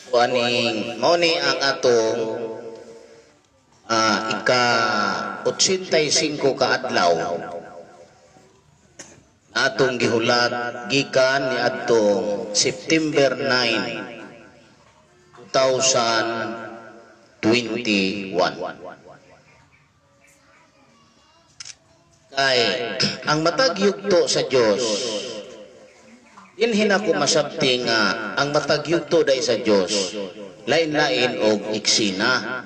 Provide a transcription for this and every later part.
Kuaning mao ni ang atong ika-85 ka adlaw atong gihulat gikan ni atong September 9, 2021. Kay ang matag yugto sa Dios inhin ako masabti nga ang matag yugto dai sa Dios lain-lain og iksina.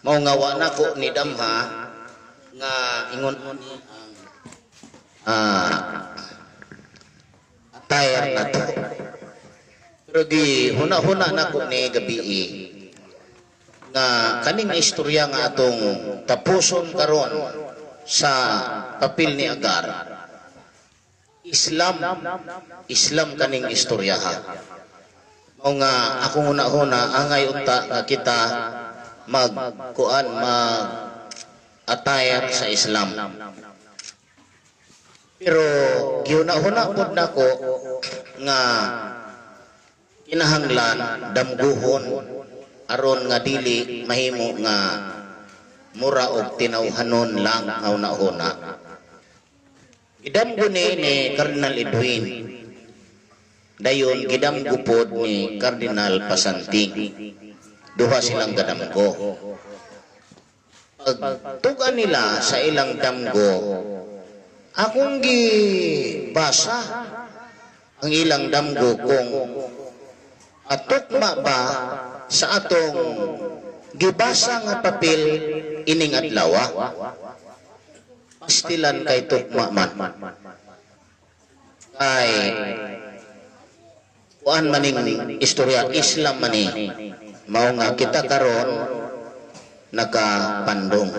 Mao nga wa nako ni damha nga ingon attire na to. Pero di huna-huna nako ni gabi nga kaning istorya nga atong tapuson karon sa papel ni Agar. Islam kaning istorya ha. Mao nga akong una-una angay unta nga kita mag-attire sa Islam. Pero giuna-huna pud nako nga kinahanglan damguhon aron nga dili mahimo nga mura og tinawhanon lang una-una. Gidamgo ni Cardinal Edwin. Dayon gidamgo pod ni Cardinal Pasanting. Duha silang gadamgo. Pagtugan nila sa ilang damgo, akong gibasa ang ilang damgo kung atukma ba sa atong gibasa nga papel ining adlaw. Pastilan kay tukma man. Ay kuan maning istorya Islam mani. Mao nga kita karon nakapandong.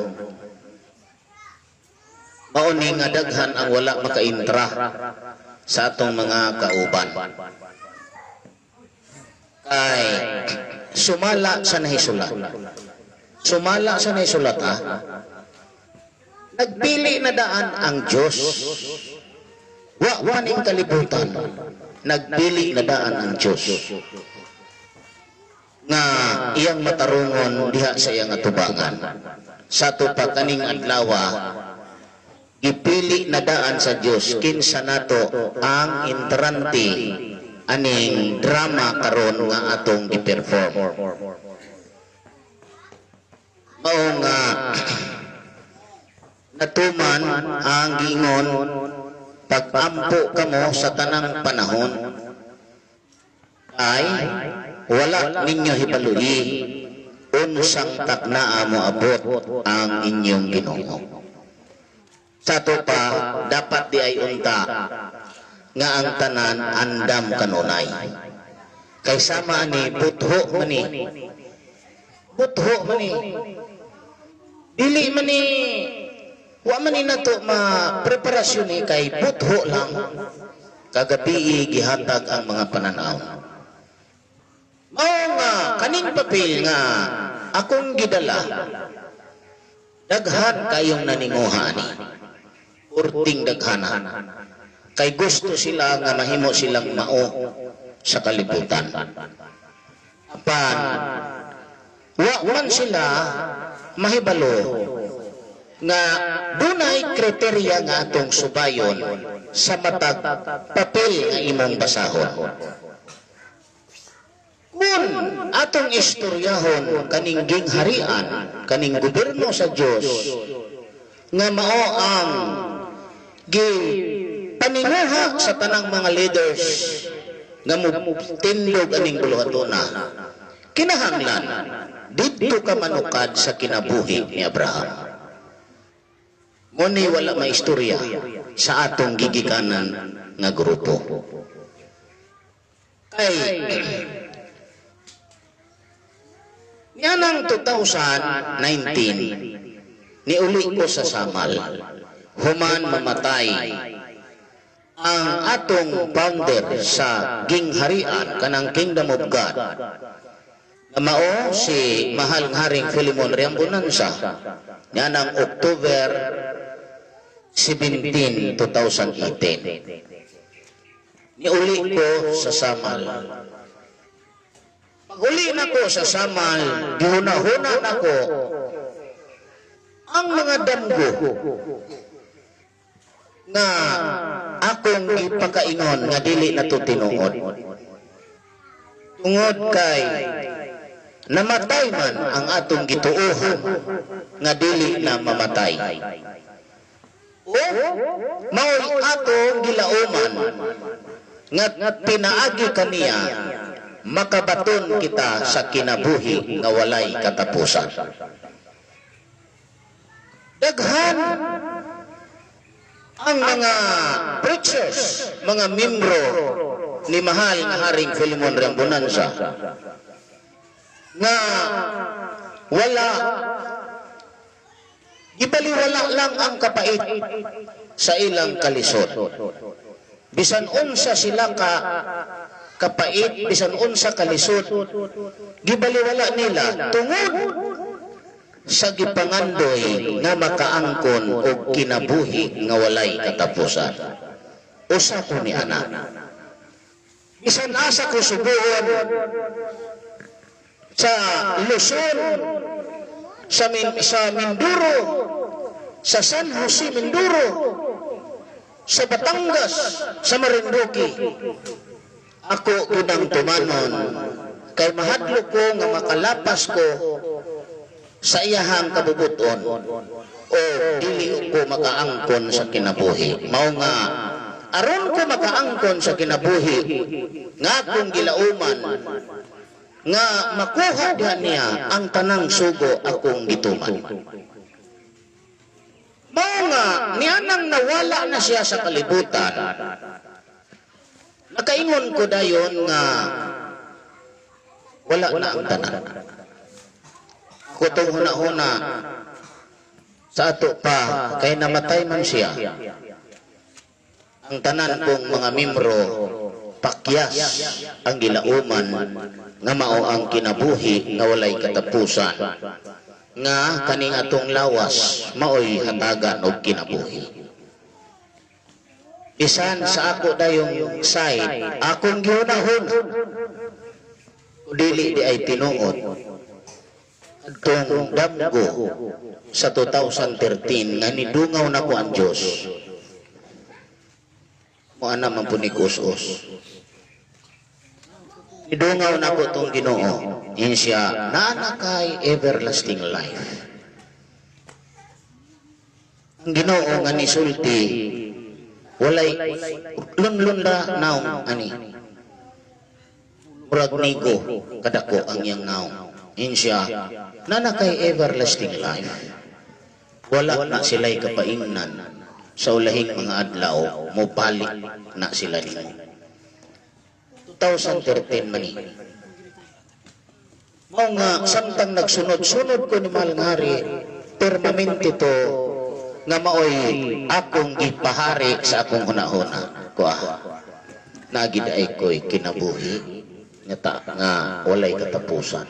Mao ni nga daghan ang wala makaintra sa atong mga kauban. Kay sumala sa nahisulat. Sumala sa nahisulat ha. Nagpili na daan ang Diyos. Wa maning kalibutan. Nagpili na daan ang Diyos. Nga iyang matarungon diha sa iyang atubangan. Sa tupa kaning adlawa, ipili na daan sa Diyos kinsa nato ang entrante aning drama karon nga atong gi-perform. Mao nga natuman ang giingon pag-ampo kamo sa tanang panahon ay wala ninyo hibalui unsang taknaa mo abot ang inyong Ginoo. Sa to pa dapat di ay unta nga ang tanan andam kanunay. Kay sama ni butho mani. Butho mani. Dili mani wa man ni nato ma preparasyon ni kay butho lang kagabi gihatag ang mga pananaw. Mao nga kaning papel nga akong gidala daghan kayong naninguha ni urting daghanan kay gusto sila nga mahimo silang mao sa kalibutan. Apan wa man sila mahibalo nga dunay kriteriya nga atong subayon sa matag papel nga imong basahon. Kung atong istoryahon kaning gingharian, kaning gobyerno sa Dios nga mao ang paninguha sa tanang mga leaders nga mutindog aning buluhatuna, kinahanglan didto ka manukad sa kinabuhi ni Abraham. Muni wala maistorya sa atong gigikanan nga grupo. Kay nianang 2019 niuli ko sa Samal human mamatay ang atong founder sa gingharian kanang Kingdom of God na mao si mahal nga Haring Filemon Riambonanza nianang October 17, 2018. Niuli ko sa Samal. Pag-uli na ko sa Samal, gihuna-huna na ko ang mga damgo nga akong ipakaingon nga dili na to tinuod. Tungod kay namatay man ang atong gituohan nga dili na mamatay. O mao'y atong gilauman nga pinaagi kaniya makabaton kita sa kinabuhi nga walay katapusan. Daghan ang mga preachers, mga membro ni mahal na Haring Filemon Rambonanza nga wala, ibaliwala lang ang kapait sa ilang kalisod. Bisan unsa sila ka kapait, bisan unsa kalisod, gibaliwala nila tungod sa gipangandoy nga makaangkon og kinabuhi nga walay katapusan. Usa ko ni ana. Bisan asa ko subuon sa Luzon, sa Mindoro, sa San Jose Mindoro, sa Batangas, sa Marinduque, ako ginang tumanon kay mahadlo ko nga makalapas ko sa iyahang kabubuton o dili ko makaangkon sa kinabuhi. Mao nga aron ko makaangkon sa kinabuhi nga akong gilauman nga makuha diha niya ang tanang sugo akong gituman. Mao nga nianang nawala na siya sa kalibutan, nakaingon ko dayon nga wala na ang tanan. Kutong huna-huna sa ato pa kay namatay man siya, ang tanan kong mga membro pakyas ang gilauman nga mao ang kinabuhi nga walay katapusan, nga kaning atong lawas maoy hatagan og kinabuhi. Bisan sa ako dayong side akong gihunahon dili di ay tinuod adtong damgo sa 2013 nga nidungaw na ko ang Dios. Mo ana man po ni kus-us. Nidungaw na ko tong Ginoo, insya naana kay everlasting life. Ang Ginoo nga nisulti walay lunlun ra naong ani. Murag nigo kadako ang iyang naong. Insya naana kay everlasting life. Wala na sila'y kapaingnan sa ulahing mga adlaw, mupalik na sila nimo. 2013 man ni. Mao nga samtang nagsunod-sunod ko ni mahal nga Hari, permanente to nga maoy akong gipahari sa akong hunahuna. Kuha, nagid ay ko'y kinabuhi nga walay katapusan.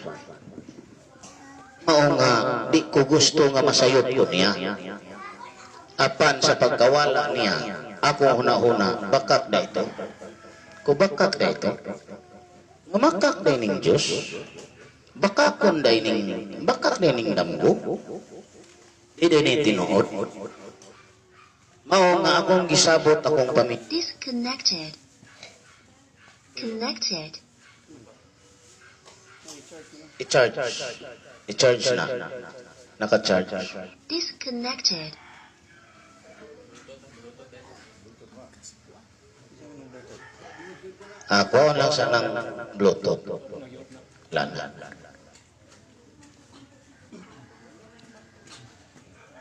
Mao nga di ko gusto nga masayot ko niya. Apan sa pagkawala niya, ako huna-huna, bakak na ito. Kung bakak na ito, makak na ning Diyos, bakakon na ning, bakak na ning damgo, hindi na tinuod. Mao nga akong gisabot akong pamilya. Disconnected. Connected. I-charge na. Naka-charge. Disconnected. Ako lang sa ng Bluetooth. Lana.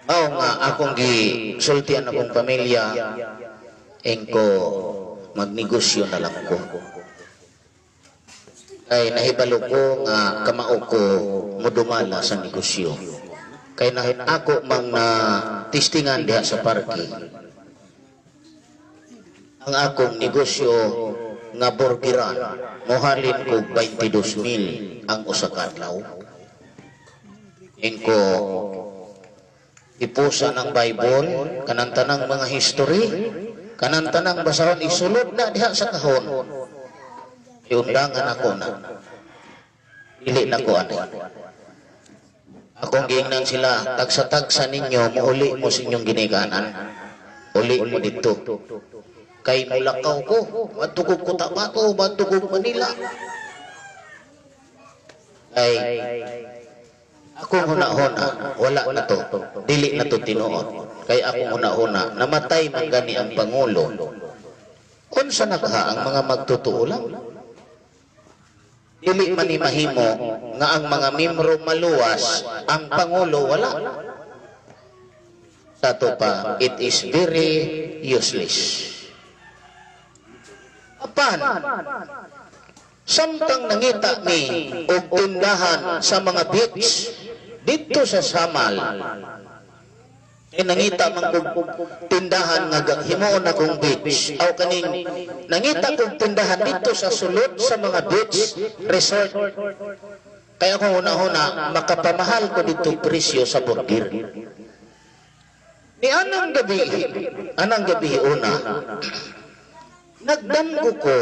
Mao nga akong gisultian akong pamilya, engko magnegosyo na lang ko. Kay nahibalo ko nga kamao ko mudumala sa negosyo. Kay ako mang na testingan diha sa parke. Ang akong negosyo nga burgeran, mohalin ko 22,000 ang usa ka adlaw. Engko ipusa ng Bible, kanang tanang mga history, kanang tanang basahon, isulod na diha sa kahon. Iundangan ako na. Dili na ko ani. Akong giingnan sila, tagsa-tagsa ninyo, muuli mo sa inyong ginikanan. Uli mo dito. Kay mulakaw ko, matugog ko Tabato, matugog Manila. Ay, akong huna-huna, wala na to. Dili na to tinuod. Kay akong huna-huna, namatay man gani ang Pangulo. Unsa nagha ang mga magtutuo lang? Dili man ni mahimo nga ang mga membro maluwas, ang Pangulo wala. Sa to pa, it is very useless. Apan, samtang nangita mi og tindahan sa mga beach dito sa Samal, nangita man kog tindahan nga himuon akong beach aw kaning nangita kog tindahan dito sa sulod sa mga beach resort, kaya ako una-una makapamahal ko dito presyo sa burger. Ni anang gabi una nagdamgo ko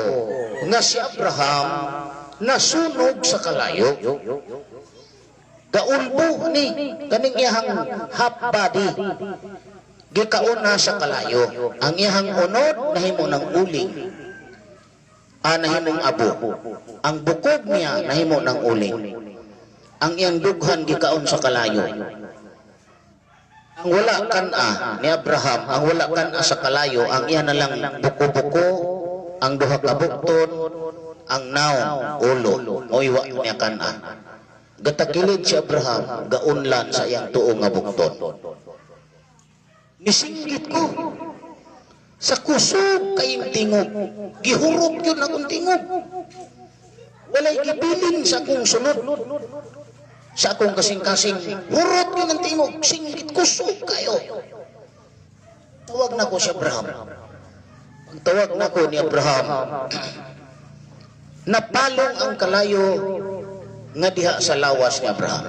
nga si Abraham nasunog sa kalayo. Gaulbo ni kaning iyang half body gikauna sa kalayo. Ang iyang unod nahimo ng uling, nahimong abo. Ang bukog niya nahimo ng uling. Ang iyang dughan gikaon sa kalayo. Ang wala kan-a ni Abraham, ang wala kan-a sa kalayo, ang iya na lang buko-buko, ang duha ka bukton, ang naong ulo, o iwa niya kan-a. Gatakilid si Abraham, gaunlan sa iyang tuong nga bukton. Nisinggit ko, sa kusog kayong tingog, gihurot yun akong tingog. Walay gibilin sa akong sunod. Sa akong kasing-kasing, hurot yun ang tingog, singgit kusog kayo. Tawag na ko si Abraham. Ang tawag na ko ni Abraham, napalong ang kalayo nga diha sa lawas ni Abraham.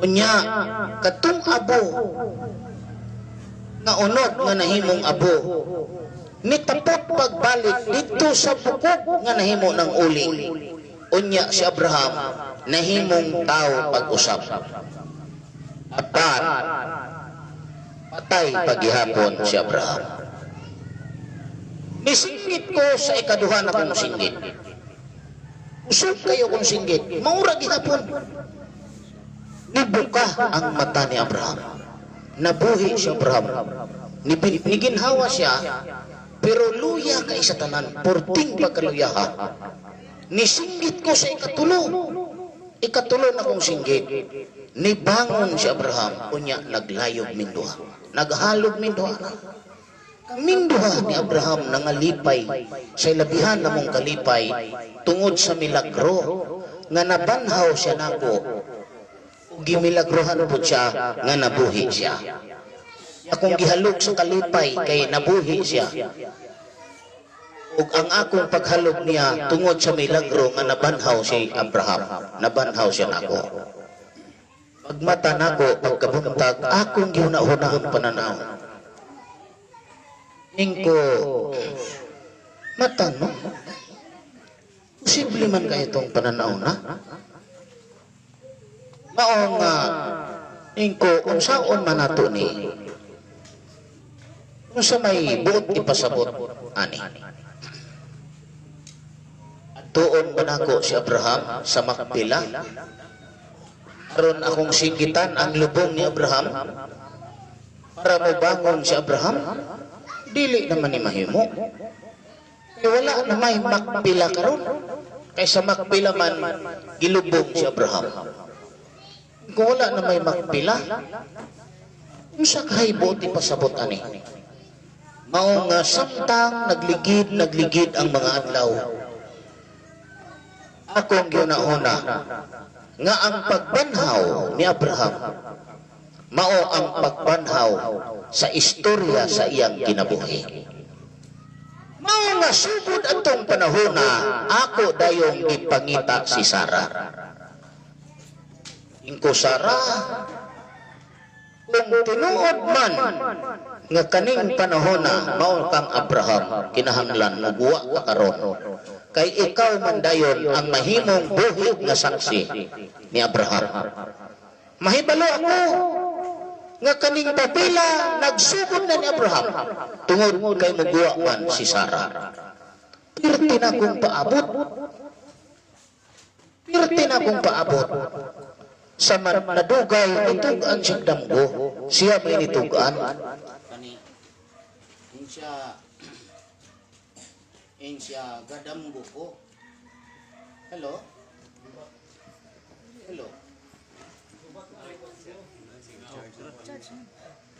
Unya, katong abo, nga unod nga nahimong abo, nitapot pagbalik dito sa bukog nga nahimo ng uling. Unya si Abraham, nahimong tao pag-usap. Apan, patay paghihapon si Abraham. Nisinggit ko sa ikaduha na kong singgit. Usap kayo kong singgit, maura gihapon. Nibuka ang mata ni Abraham. Nabuhi si Abraham. Niginhawa siya, pero luya kay sa tanan, porting pagkaluyaha. Nisinggit ko sa ikatulo na kong singgit. Nibangon si Abraham, unya naglayog minduha. Naghalog minduha na. Minduha ni Abraham nangalipay sa labihan na mong kalipay tungod sa milagro nga nabanhaw siya nako. Gimilagrohan po siya nga nabuhi siya. Akong gihalog sa kalipay kay nabuhi siya. Ug ang akong paghalog niya tungod sa milagro nga nabanhaw si Abraham, nabanhaw siya nako. Pagmata nako pagkabuntag akong gihuna-hunahon pananaw. Ningko matanong, posible man kayo itong pananaw na? Maong ningko unsaon man nato ni unsa may buot ipasabot ani. Tuon ba nako si Abraham sa Makpela? Karon akong singgitan ang lubong ni Abraham para mabangon si Abraham? Dili naman ni mahimo. Wala na may Makpela karon. Kaysa Makpela man gilubong si Abraham. Kung wala na may Makpela, unsa kay buot ipasabot ani? Mao nga samtang nagligid ang mga adlaw. Akong gihuna-una nga ang pagbanhaw ni Abraham mao ang pagbanhaw sa istorya sa iyang kinabuhi. Mao nga sugod atong panahona ako dayong gipangita si Sarah. Ingko Sarah, kung tinuod man nga kaning panahon na mao kang Abraham kinahanglan muguwa ka karon kay ikaw man dayon ang mahimong buhig nga saksi ni Abraham. Mahibalo ako nga kaning papila nagsugod na ni Abraham tungod kay muguwa man si Sarah. Pirti na kong paabot. Pirti na kong paabot. Sa nadugay, nitugan siya damgo. Siya may nitugan. Insya gadamgo ko. Hello? Hello?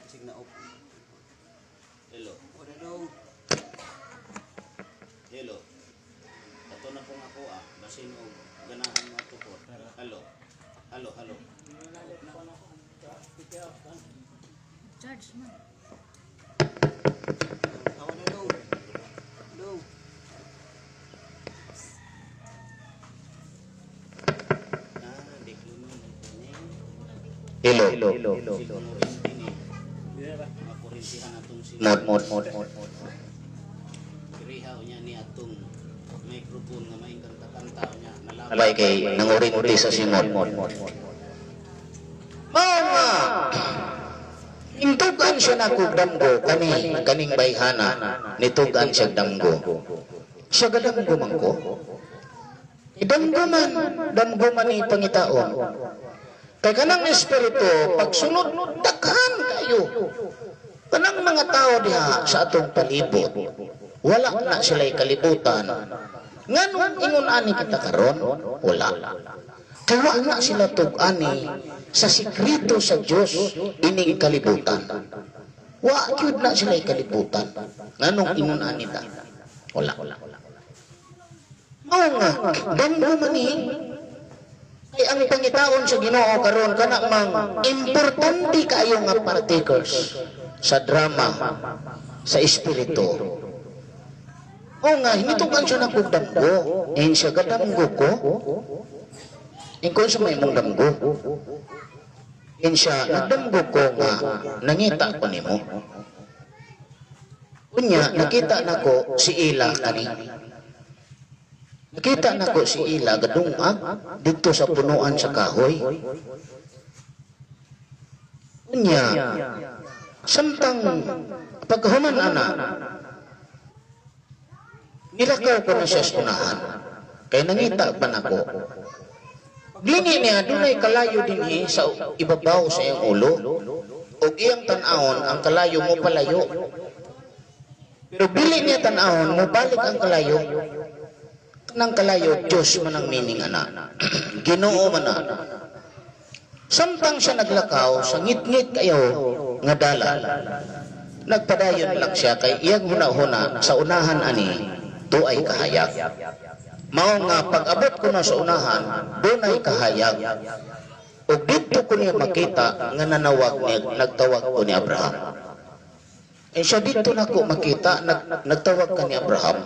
Signa up. Hello? Hello? Hello? Ato na pong ako basin o ganahan mo ato po. Hello? Hello? Hello? Charge man. Hello? Hello? Hello. Mod. Kirihaw niya ni atong microphone nga may kanta-kanta niya nalaman. Alay kay nangurinti sa simod. Mga intugan siya na kong damgo kaning bayhana nitugan siya damgo. Siya gadamgo man ko. Damgo man ni pangitaon. Kay kanang espiritu pagsunod daghan kayo. Kanang mga tao diha sa atong palibot wala na sila'y kalibutan. Nganong ingon ani kita karon? Wala. Kaya wala na sila tug-ani sa sikreto sa Dios ining kalibutan. Wa gyud na sila'y kalibutan. Nganong ingon ani ta? Wala. Mao nga damgo man ni kay ang pangitaon sa Ginoo karon kana mang importante kaayo nga partakers sa drama sa espiritu. O nga hinitukan siya na kong damgo. En siya gadamgo ko. En kung sa may mong damgo. En siya nagdamgo ko nga nangita ko nimo. Kunya nakita nako si Ila kani. Nakita nako si Ila gadungag dito sa punuan sa kahoy. Kunya samtang paghuman ana nilakaw ko na siya sa unahan kay nangita pa nako. Glingi niya dunay kalayo dinhi sa ibabaw sa iyang ulo ug iyang tan-awon ang kalayo mo palayo. Pero bili niya tan-awon mo balik ang kalayo. Nang kalayo Dios man ang meaning ana. Ginoo man ana. Samtang siya naglakaw sa ngit-ngit kayo nga dalan. Nagpadayon lang siya kay iyang huna-huna sa unahan ani doay kahayag. Mao nga pag-abot ko na sa unahan, dunay kahayag. Ug dito ko niya makita nga nanawag niya, nagtawag ko ni Abraham. Eh siya dito na ko makita, nagtawag ka ni Abraham.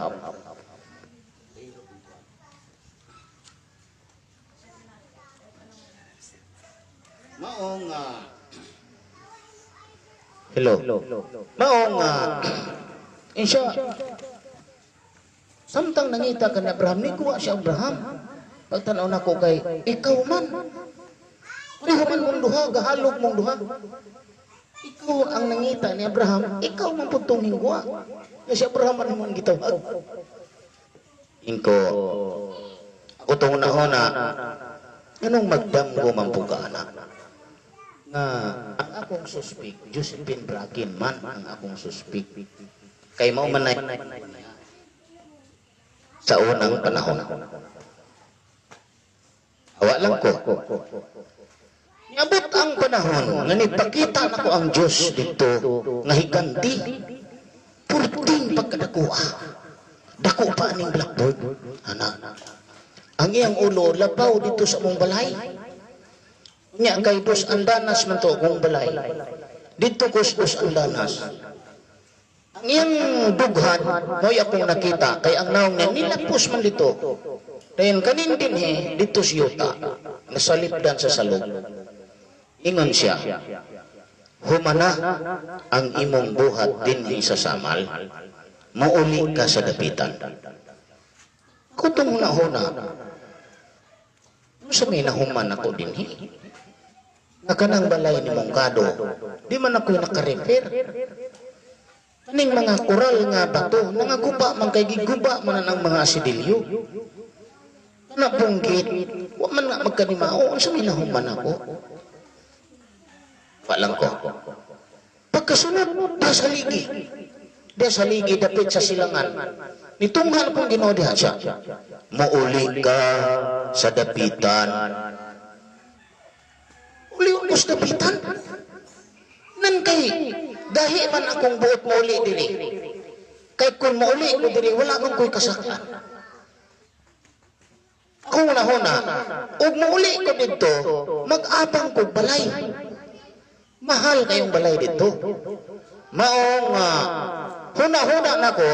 Mao nga Hello. Mao nga siya samtang nangita ka ni Abraham, ni kuha siya Abraham. Pagtanaw na ko kay ikaw man. Pareho man mong duha, gahalog mong duha. Ikaw ang nangita ni Abraham, ikaw man putong ningwa. Kasi Abraham man naman gitawag. Inko, ako itong una-una, anong magdamgo man po ka anak? Nga, ang akong suspik, Josephine Bracken man ang akong suspik. Kay mao man sa unang panahon. Awa lang ko. Niabot ang panahon nga nipakita na ko ang Diyos dito nga higanti. Purting pagkadakuha. Dako pa aning blackboard. Ana. Ang iyang ulo labaw dito sa mong balay. Nya kay dos andanas man to kong balay. Dito ko dos andanas. Ang iyang dughan, mo'y akong nakita, kay ang naong niya, nilapos man dito. Dayon kanin din dito si Yuta, nasalipdan sa salog. Ingon siya, humana ang imong buhat dinhi sa samal, mauli ka sa dapitan. Kutong huna-huna, sa may nahuman ako dinhi. Nga kanang balay ni mong kado, di man ako'y nakarefer. Kaning mga koral nga bato, nangaguba man kay giguba man ang mga asidilyo. Kana punggit, wa man nga magkanimao, sa may nahuman ako. Palang ko. Pagkasunod, da sa ligi, dapit sa silangan. Nitunghan kong Ginoo diha siya. Mauli ka sa dapitan. Uli-uli sa dapitan? Nan kay, dahi man akong buot mauli diri. Kay kung mauli ko diri, wala man ko'y kasaktan. Ako na-huna, ug mauli ko dito, mag-abang ko balay. Mahal kayong balay dito. Maong huna-huna na ko,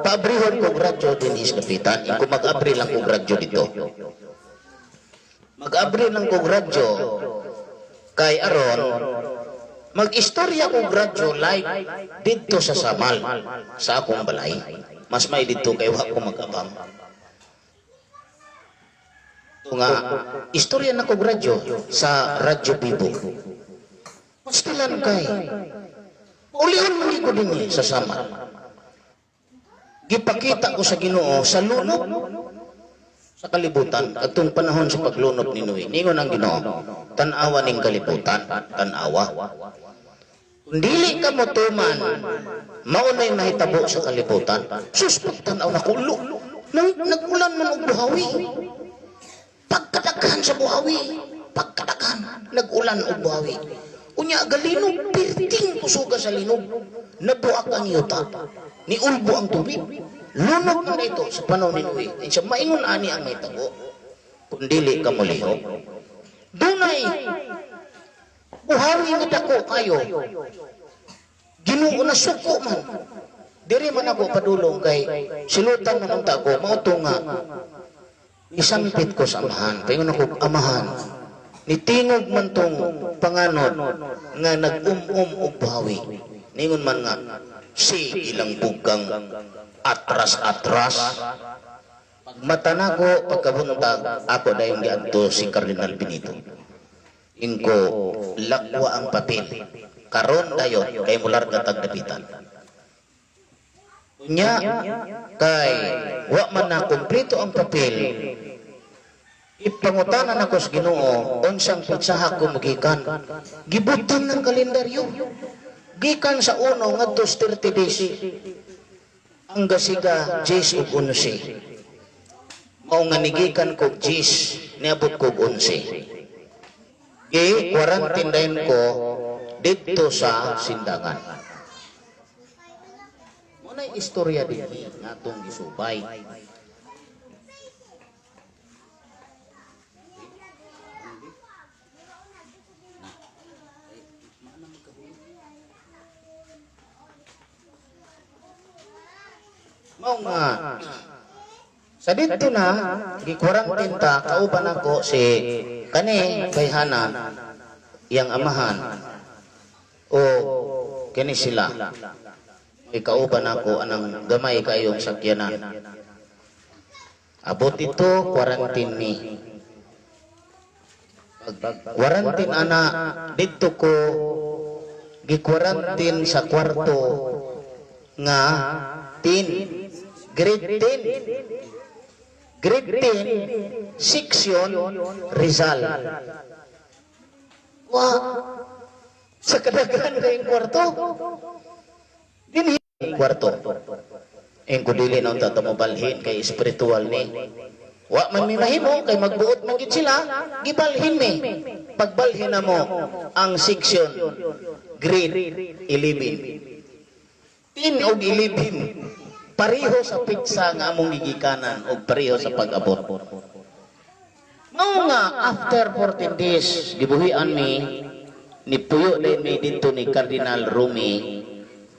paabrihon ko radyo din his kapitan. Kung mag-abri lang ko radyo dito. Mag-abri lang ko radyo kay Aron, mag-istorya ko radyo live dito sa Samal, sa akong balay. Mas may dito kay wa ko mag-abang. Nga, istorya na ko radyo sa Radyo Bibo. Pastilan kay. Ulihan mo ko din sa Samal. Gipakita ko sa Ginoo sa lunop sa kalibutan. Atong panahon sa paglunop ni Noe. Ningon ang Ginoo, tanawa ning kalibutan, tanawa. Kung dili ka mo tuman, maunay mahitabo sa kalibutan. Sus, pagtanaw na kulo. Nag-ulan man og buhawi. Pagkadaghan sa buhawi. Pagkadaghan, nag-ulan og buhawi. Unya galinog, pirting kusuga sa linog. Nabuak ang yuta. Ni ulbo ang tubig. Lunog na ito sa panahon ni Noe. At siya maingon ani ang may tago. Kung dili ka muliho. Dunay, buhawi nga dako kayo. Ginoo na suko man. Diri man ako padulong kay silutan man ang tago. Mauto nga, isampit ko sa amahan. Paingon ako, amahan. Nitingog man tong panganod nga nag-um-um og buhawi. Ningon man nga, si ilang bugang atras-atras. Mata ko pagkabuntag, ako dahil giadto si Cardinal Benito. Inko, lakwa ang papel. Karon dayon, kay mular gatag dapitan. Nya, kay wa man na kumpleto ang papel, ipangutanan ako sa Ginoo, unsang pitsaha ko magikan. Gibutan ng kalendaryo. Gikan sa uno ngadto 30 days. Ang gasiga 10 ug 11. Mao nga nigikan ko 10, niabot ko 11. Quarantine ko dito sa Sindangan. Mo na istorya dinhi natong gisubay. Mao nga sa dito na gi-quarantine ta, kauban ako si kani bayhana yang amahan o kini sila ikauban ako anang gamay kayong sakyanan. Abot ito quarantine ni quarantine ana dito ko gi-quarantine sa kwarto nga 10 grade 10. Grade 10, section Rizal. Sa kadaghan kayong kwarto. Dinhi kwarto. Ang kudili na unta tamabalhin kay espiritual ni. Wa man mi mahimo kay magbuot man gid sila, gibalhin mi. Pagbalhin na mo ang section grade 11. 10 og 11. Pareho sa pizza nga among gigikanan o pareho sa pag-abot. Mao nga after 14 days gibuhian mi nipuyo din mi dito ni Cardinal Rumi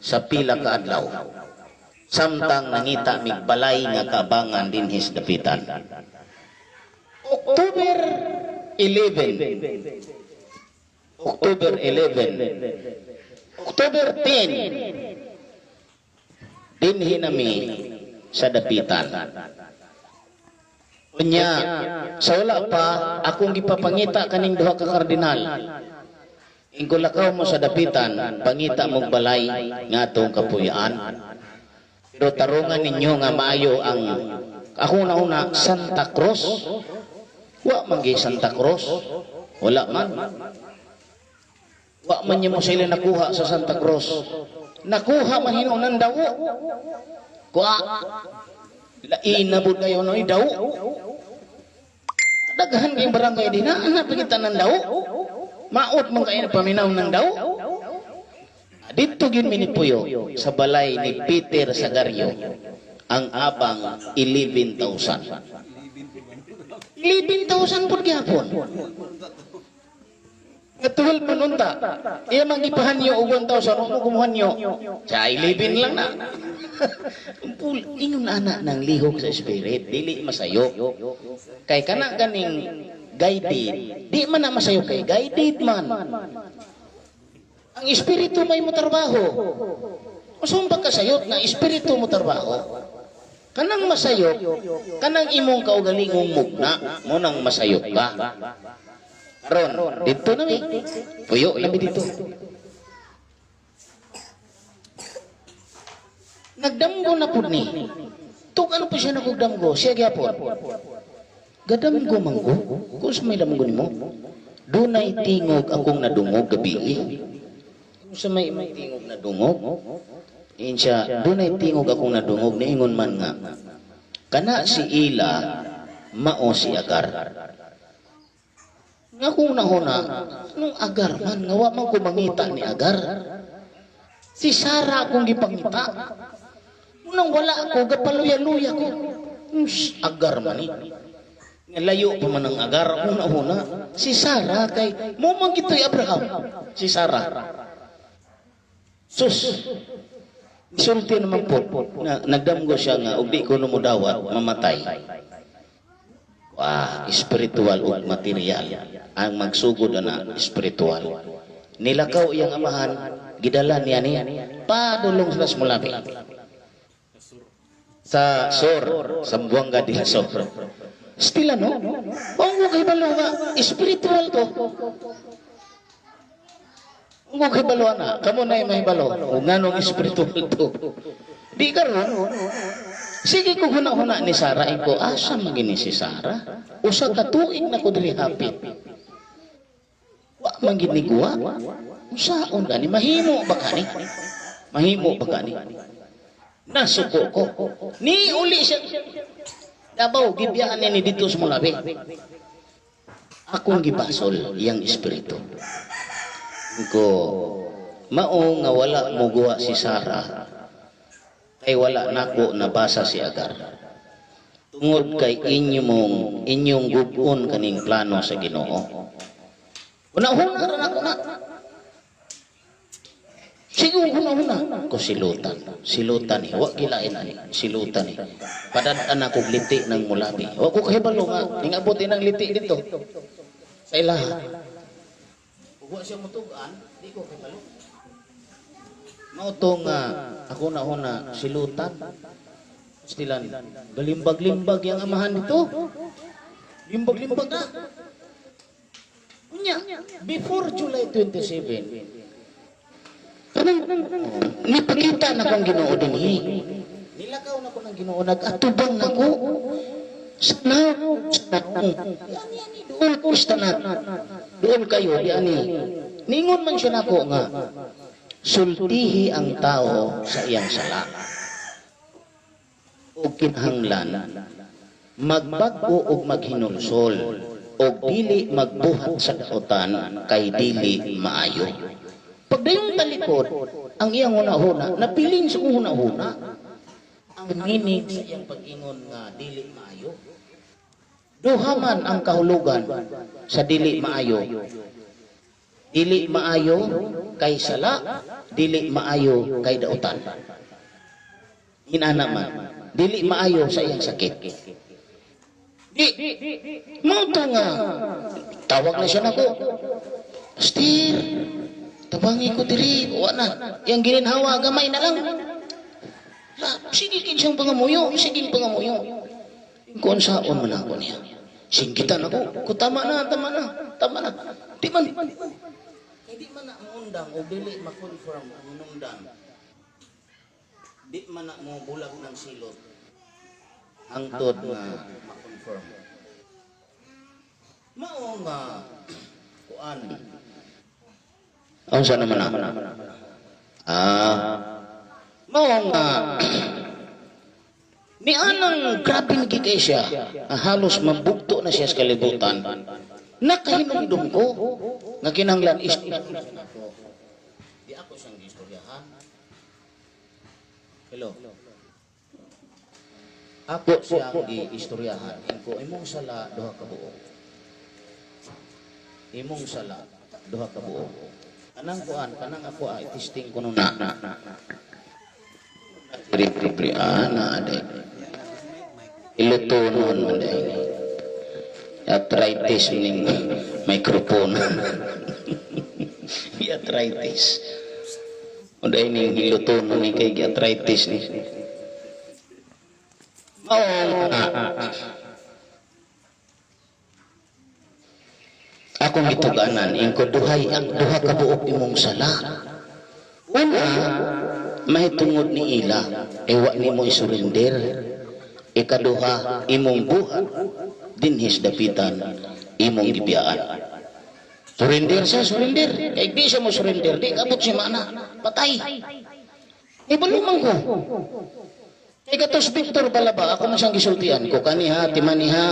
sa pila ka adlaw. Samtang nangita mig balay nga kaabangan dinhis dapitan. October 11. October 10, dinhi nami sa dapitan. Unya, sa wala pa, akong gipapangita kaning duha ka kardinal. Ingkulakaw mo sa dapitan, pangita mong balay nga itong kapuyaan. Pero tarungan ninyo nga maayo ang, ako na Santa Cruz. Wa magi Santa Cruz. Wala man. Wa man niyo mo sila nakuha sa Santa Cruz. Nakuha man hinunan daw. Kuha. Lainabod kayo no daw. Daghan kayong barangay din na anak kita ng daw. Maot man kayo paminaw ng daw. Dito gyud minipuyo sa balay ni Peter Sagario ang abang 11,000. 11,000 pud gyapon. Ngatuhol mo nunta. Iya magipahan nyo og 1,000 mo kumuhan nyo. Sa 11 lang na. Ingon anak ng lihok sa spirit, dili masayo. Kay kana ganing guided, di man na masayo kay guided man. Ang espiritu may mo trabaho. Masumbag ka sayot na espiritu mo trabaho. Kanang masayop, kanang imong kaugalingong mugna, mo nang masayop ka. Karon, dito na mi. Puyo, labi dito. Nagdamgo na po ni. Tuk ano pa siya nagdamgo? Siya gyapon. Gadamgo manggo? Kung sa may damgo nimo, dunay tingog akong nadungog gabi. Kung sa may tingog na dungog, insya, dunay tingog akong nadungog, niingon man nga. Kana si Ila, mao si Agar. Nga kung nahuna, nung Agar man, ngawa man kumangita ni Agar. Si Sara akong gipangita. Nung wala ako, gapaluya-luya ko. Agar man eh. Layo pa man ang Agar, una-una. Si Sara, kay, mo man gito'y Abraham. Si Sara. Sus, isulti naman po, na nagdamgo siya nga, ug di ko numudawat, mamatay. Wah, spiritual o material. Ang magsugod na spiritual. Nilakaw iyang amahan, gidala niya ni, padulong sa Mulabi. Sa Sor, sa Buanga de Sor. Still ano? Ang kay balo nga, spiritual to. Ang kay balo na, kamo na may balo. Kung anong spiritual to. Di ka ron. Sige ko huna-huna ni Sara, ko, asa magini si Sara? Usa ka tuig na ko diri hapit. Wa magini guwa. Usaon gani, mahimo ba kani? Mahimo ba kani? Nasuko ko. Ni uli siya. Dabaw, gibiyaan ni dito sa Mulabi. Akong gibasol, yang espiritu. Ko, mao nga wala mo guwa si Sara. Kay wala nako nabasa si Agar. Tungod kay inyong gubon kaning plano sa Ginoo. Una-una ra nako na. Sigo una-una ko silutan. Silutan ni, wa gilain ani, silutan ni. Padadaan ako liti ng Mulabi. Wa ko kahibalo nga ningabuti ng liti dito. Sa ilaha. Wa siya mutugan, di ko kahibalo. Mautong ako na una silutan. Stilan, galimbag-limbag yung amahan nito. Limbag-limbag na. Unya, before July 27, nipakita na kong Ginoo din eh. Nilakaw na ko ng Ginoo, nag-atubang na ko. Sana, doon ko sana. Doon kayo, di ani. Ningon man siya na ko nga. Sultihi ang tao sa iyang sala. O kinahanglan, magbago o maghinulsol, o dili magbuhat sa kautan, kay dili maayo. Pag dayong talikod, ang iyang una-una, napiling sa una-una, ang meaning sa iyang pag-ingon nga dili maayo. Duhaman ang kahulugan sa dili maayo. Dili maayo kay sala, dili maayo kay dautan. Inana man, dili maayo sa iyang sakit. Di, mauta nga, tawag na siya nako. Pastor, Tabangi ko diri, wa na. Yang gininhawa gamay na lang. Sige siyang pangamuyo, sige pangamuyo. Kung saon man ako niya. Singgitan ako. Ko tama na. Di man. Hindi man na mundang o dili ma-confirm ang inungdan. Di man na mo bulag ng silot. Hangtod na ma-confirm. Mao nga kuan. Ang sana naman na. Mao nga. Ni anang grabe nagigay siya. Halos mabugto na siya sa kalibutan. Nakahinumdum ko. Nga kinanglan is. Di ako siyang istoryahan. Hello. Ako siyang giistoryahan. Ingko imong sala duha ka buok. Imong sala duha ka buok. Kanang kuan, kanang ako ay testing ko nung na. Pri ana ade. Ilutunon mo dahil. Arthritis ning microphone. Arthritis. O dahil ning ilutunon ni kay arthritis ni. Akong gituganan ingko duhay ang duha ka buok imong sala. Una, mahitungod ni ila, ewa ni mo isurrender. Ikaduha, imong buhat, dinhis dapitan, imong gibiyaan. Surrender siya, surrender. Kaya di siya mo surrender, di kabot si mana, patay. Ibalumang ko. Kaya katos Victor Balaba, ako man siyang gisultian ko, kaniha, timaniha,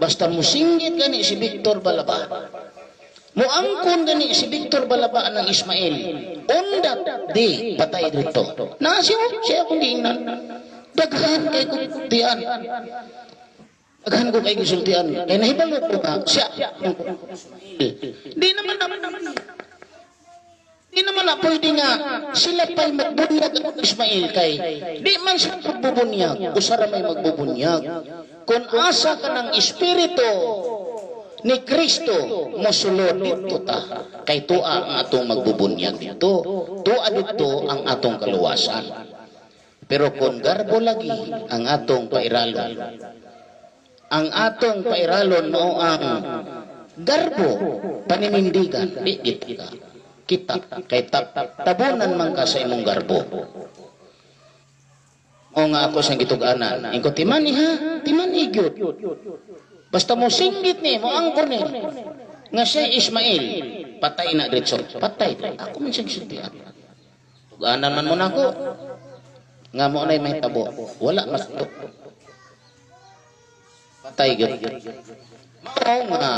basta musinggit gani si Victor Balaba. Muangkon gani si Victor Balaba ng Ismail. Undat di patay dito. Nasi mo siya akong diinan. Daghan kay kusultian. Daghan ko kay kusultian. Kaya nahibalo ko ka siya. Di naman na pwede nga sila pa'y magbunyag ang Ismail kay di man siya magbubunyag. Usara may magbubunyag. Kung asa ka ng Espiritu ni Kristo mosulod dito ta kay tua ang atong magbubunyag dito. Tua dito ang atong kaluwasan. Pero kung garbo lagi ang atong pairalon. Ang atong pairalon no ang garbo paninindigan di kita. Kita kay tabunan man ka sa imong garbo. O nga ako sang gituganan. Ingko timan ha, timan igyot. Basta mo singgit ni, mo angkor ni. Nga siya Ismail, patay na diretso. Patay. Ako man siyang sintihan. Tuganan man mo na ako. Nga mo na may tabo. Wala mas to. Patay gyud. Mao nga.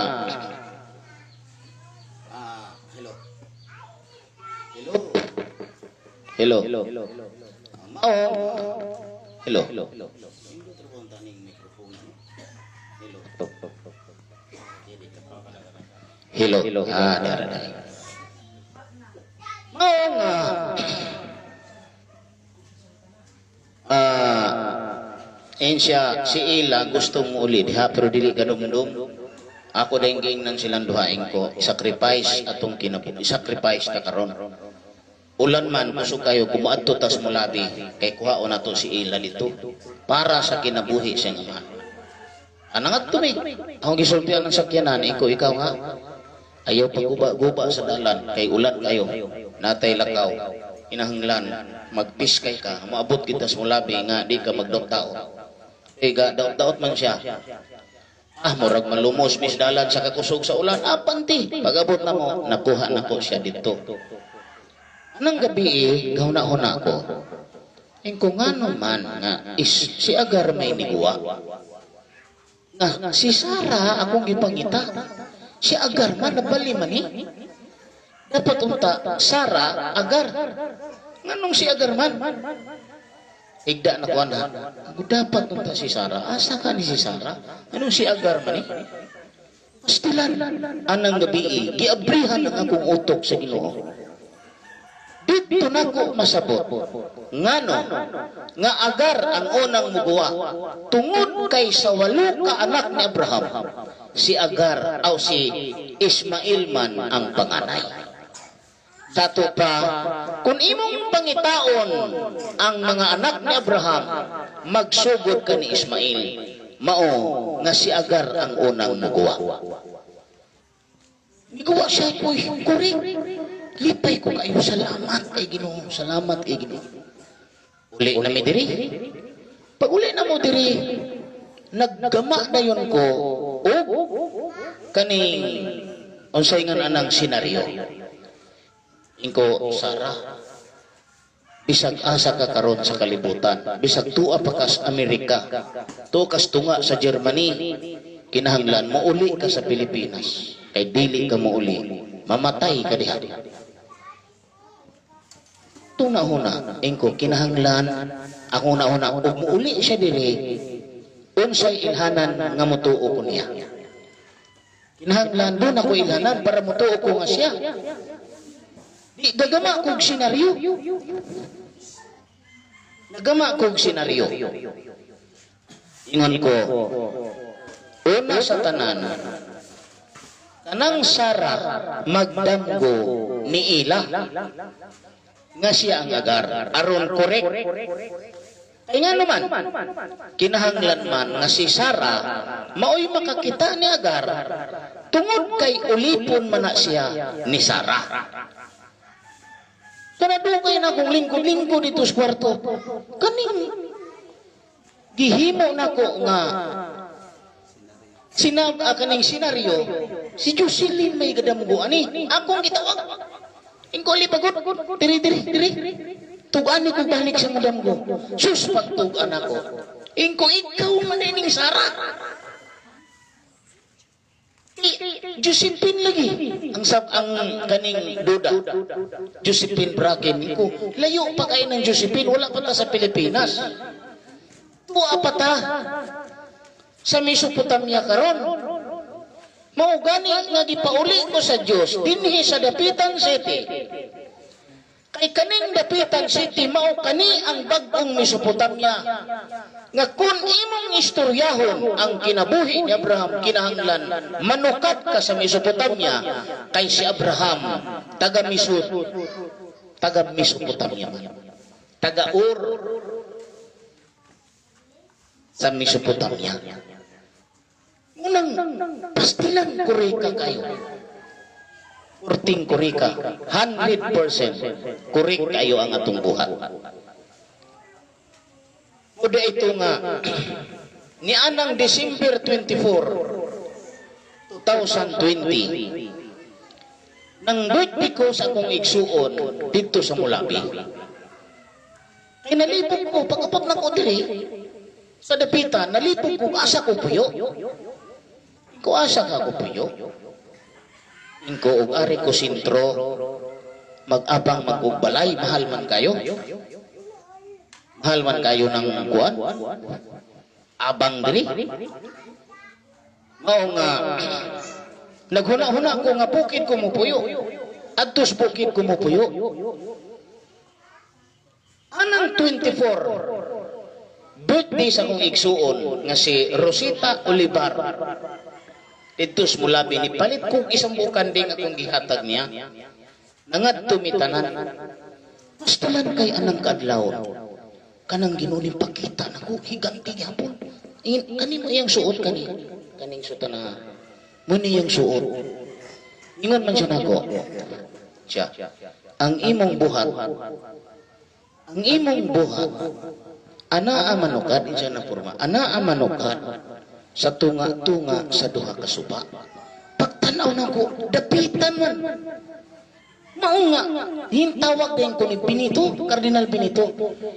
Hello. Mao. Hello. Hello. Dara. Mao nga. Siya, si Ila gustong uli diha pero dili ganum-dum. Ako dengking nang silang duhaing ko, sacrifice atong kinabuhi, sacrifice ta karon. Ulan man kusog kayo kumaadto tas mulabi kay kuhaon nato si Ila dito para sa kinabuhi siyang ama. Anangat to ni. Akong gisultihan ng sakyanan ikaw nga. Ayaw pagguba-guba sa dalan kay ulan kayo. Natay lakaw. Inahanglan magpiskay ka, maabot kita sa mulabi nga di ka magdaot-daot. Daot-daot man siya. Murag malumos misdalan sa kakusog sa ulan. Panti. Pag-abot na mo, nakuha na ko siya dito. Anong gabi gahuna-huna ko. Kung ano man nga, si Agar may niguwa. Si Sarah akong ipangita. Si Agar man, nabali man eh. Dapat unta, Sarah, Agar. Nganong si Agar man? Igda na kuha na. Dapat unta si Sarah. Asa ka ni si Sarah? Anong si Agar man eh? Pastilan. Anang gabi giabrihan ang akong utok sa Ginoo. Dito na ko masabot. Ngano, nga Agar ang unang muguwa. Tungod kay sa 8 ka anak ni Abraham, si Agar o si Ismail man ang panganay. Sa to pa, kung imong pangitaon ang mga anak ni Abraham, magsugod ka ni Ismail. Mao nga si Agar ang unang nagawa. Nagawa siya ko, correct. Lipay ko kayo, salamat kay Ginoo, salamat kay Ginoo. Uli na mi diri. Pag uli na mo diri, naggama na yun ko kaning unsay nga anang senaryo. Ingko Sara, bisag asa ka karon sa kalibutan, bisag tuwa pa kas Amerika, tuwa kas tunga sa Germany, kinahanglan mo uli ka sa Pilipinas. Kay dili ka mo uli, mamatay ka diha. Tuna-huna, ingko kinahanglan, ako una-una, kung muuli siya dili, unsay ilhanan nga mutuo ko niya. Kinahanglan doon ako ilhanan para mutuo ko nga siya. Di gagama kog senaryo. Nagama kog senaryo. Ingon ko, una sa tanan, kanang Sara magdamgo ni Ila nga siya ang Agar. Aron correct. Ay nga naman, kinahanglan man nga si Sara maoy makakita ni Agar tungod kay ulipon man na siya ni Sara. Kanadugay na kong lingkod-lingkod dito sa kwarto. Kaning gihimo na ko nga kaning senaryo, si Jocelyn may gadamgo ani. Akong gitawag. Ingko lipagot. Diri. Tugan ko balik sa madamgo. Sus pagtugan ako. Ingko ikaw man ining Sara. Josephine lagi ang kaning duda. Josephine Bracken ko. Layo pa kayo ng Josephine, wala pa ta sa Pilipinas. Tuwa pa ta sa Mesopotamia karon. Mao gani nga gipauli ko sa Dios dinhi sa Dapitan City. Kay kaning Dapitan City mao kani ang bag-ong Mesopotamia. Nga kung imong istoryahon ang kinabuhi ni Abraham, kinahanglan manukat ka sa Mesopotamia kay si Abraham taga Mesopotamia, taga Ur sa Mesopotamia. Unang pastilan kureka kayo. Kurting kureka, 100% kurik kayo ang atong buhat. Kuda ito nga, ni anang December 24, 2020, nang birthday ko sa akong igsuon dito sa Mulabi. Kinalipog ko, pag-apag na ko diri, sa Dapitan, nalipog ko, asa ko puyo. Iko asa ka ko puyo. Inko og ari ko sintro, mag-abang mag-ugbalay, mahal man kayo. Mahal man kayo ng kuwan. Abang diri. Mao nga, naghuna-huna ko nga bukid ko mo puyo. Adtos bukid ko mo puyo. Anang 24, birthday sa kong igsuon, nga si Rosita Olivar. Dito sa Mulabi, ni palit kong isang bukan din akong gihatag niya. Nangat tumitanan. Basta lang kay anang kaadlaw. Kanang ginuling pakita na ko, higanti hapon. Kani mo iyang suot kani. Kaning suot na, muni iyang suot. Ingon man siya na ko. Siya, ang imong buhat, anaa manukad, siya na forma, anaa manukad, sa tunga-tunga sa duha ka suba. Pagtanaw na ko, dapitan man. Mao nga, hintawag din ko ni Benito, Cardinal Benito.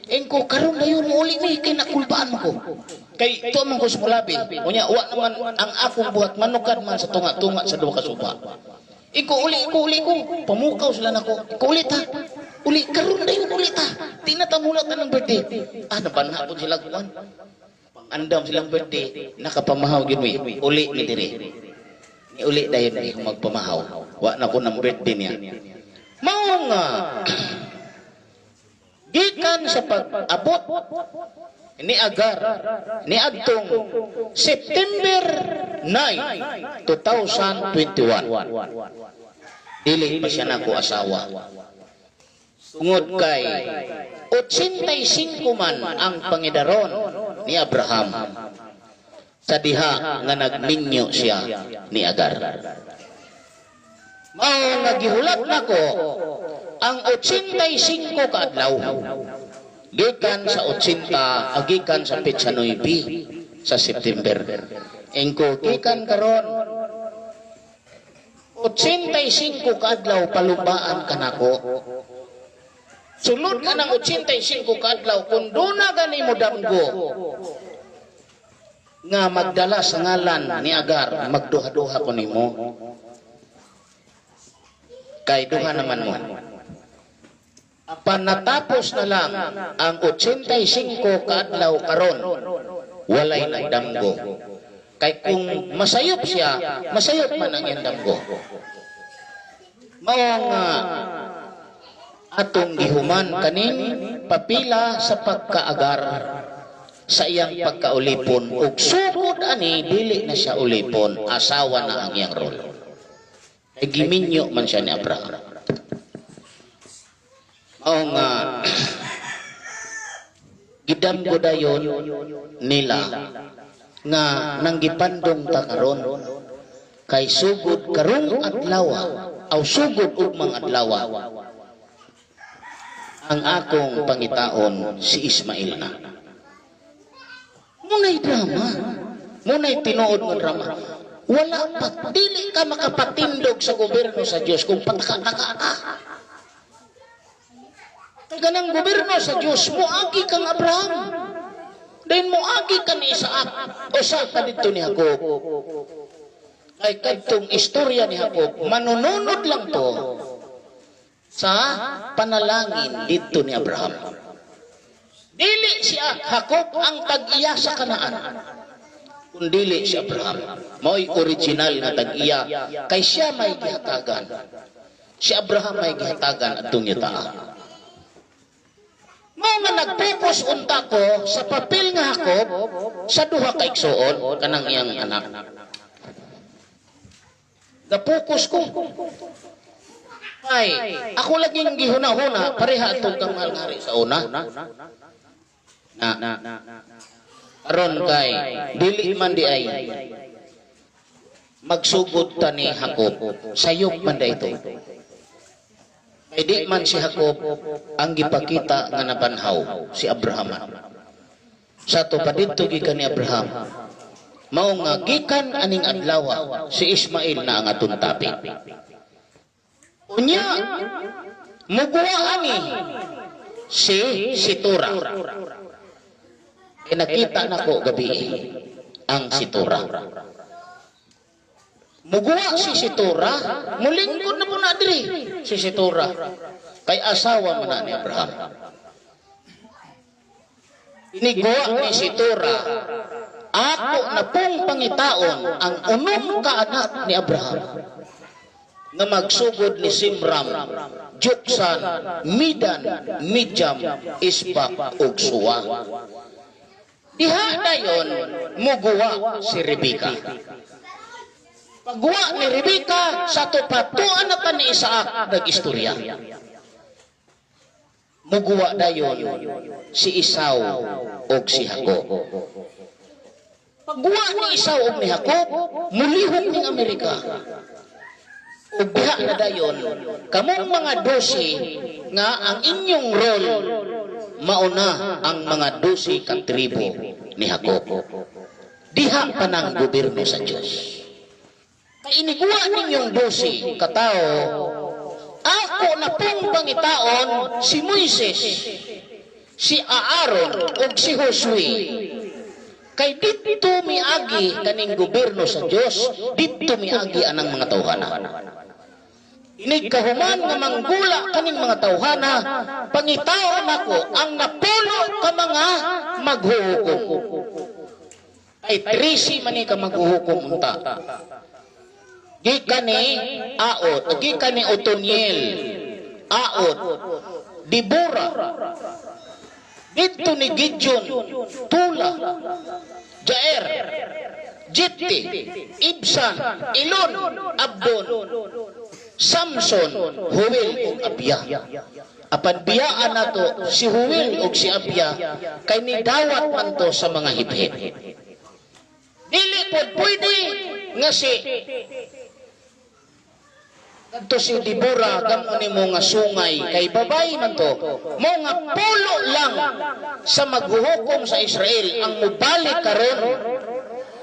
Engko karon dayon mo uli ni kay nakulbaan ko. Kay ito man ko sa Mulabi. Unya wa naman ang akong buhat manukad man sa tunga-tunga sa duha ka suba. Iko uli ko, pamukaw sila nako. Iko uli ta. Uli karon dayon uli ta. Tinatamulat na ng birthday. Nabanhapon sila kuan. Andam silang birthday, nakapamahaw gid mi. Uli ni diri. Ni uli dayon ni magpamahaw. Wa na ko ng birthday niya. Mao nga gikan sa pag-abot ni Agar ni adtong September 9, 2021. Dili pa siya nako asawa. Tungod kay 85 man ang pangidaron ni Abraham sa diha nga nagminyo siya ni Agar. Mao nagihulat nako ang 85 ka adlaw gikan sa 80 gikan sa petsa 9 sa September. Engko gikan karon 85 ka adlaw palubaan kanako. Sulod ka ng 85 ka adlaw kung doon na gani mo damgo nga magdala sa ngalan ni Agar, magduha-duha ko nimo. Kay duha naman mo. Apan natapos na lang ang 85 ka adlaw karon, walay nagdamgo. Kay kung masayop siya, masayop man ang iyang damgo. Mao nga atong gihuman kaning papila sa pagkaagar sa iyang pagkaulipon ug sugod ani dili na siya ulipon, asawa na ang iyang rol. Ay giminyo man siya ni Abraham. Mao nga gidamgo dayon nila nga nanggipandong ta karon kay sugod karong adlaw aw sugod ugmang adlaw ang akong pangitaon si Ismail na. Muna'y drama. Muna'y tinuod ng drama. Wala pa. Dili ka makapatindog sa gobyerno sa Diyos kung pataka-taka ka. Kaya ganang gobyerno sa Diyos, muagi kang Abraham. Dahil muagi ka ni Isaac. O sa ka dito ni Jacob. Ay kadtong istorya ni Jacob, manununod lang to sa panalangin dito ni Abraham. Dili siya Jacob ang tag-iya sa Kanaan, kundili si Abraham. Mao'y original na tag-iya, kay siya may gihatagan. Si Abraham may gihatagan at tungitaa. Mao nga nagpupos unta ko sa papel nga Jacob sa duha ka igsuon kanang iyang anak. Napukos ko. Ay, ako laging gihuna-huna, pareha itong kamal nga rin sa una. Aron kay, dili man di ay, magsugod ta ni Jacob, sayop man da ito. Kay di man si Jacob ang gipakita nga nabanhaw, si Abraham. Sa to pa dito gikan ni Abraham, mao nga gikan aning adlaw si Ismail na ang atong tapi. Unya, mugwa ani si Tura. Nakita na ko gabi ang si Tura. Mugwa si Tura, mulingkod na po na diri si Tura. Kay asawa man na ni Abraham. Inigwa ni si Tura, ako na pong pangitaon ang unong kaanak ni Abraham nga magsugod ni Simram, Joksan, Midan, Midjam, Isbak, ug Suwa. Diha dayon muguwa si Rebeka. Pagguwa ni Rebeka sa tupatuan na ni Isaac nag-istorya. Muguwa dayon si Esau ug si Jacob. Pagguwa ni Esau ug ni Jacob, mulihon ning Amerika. Ug diha na dayon kamong mga 12 nga ang inyong role mauna ang mga 12 ka tribo ni Jacob. Diha pa ng gobyerno sa Diyos. Kay iniguwa ninyong 12 katao, ako na pong pangitaon si Moises, si Aaron ug si Josue. Kay dito miagi kaning gobyerno sa Diyos, dito miagi anang mga tawhana. Inig kahuman nga manggula kaning mga tawhana, pangitaon ako ang napulo ka mga maghuhukom. Ay 13 man ka maghuhukom unta. Gikan ni Aot, gikan ni Otoniel, Aot, Dibora, dito ni Gideon, Tula, Jair, Jepti, Ibsan, Ilon, Abdon, Samson, Huwel ug Abya. Apan biyaan nato si Huwil ug si Abya kay nidawat man to sa mga hiphip. Dili pod pwede nga si Dibura gamon nimo nga sungay kay babay man to mo nga pulo lang sa maghuhukom sa Israel ang mubalik karon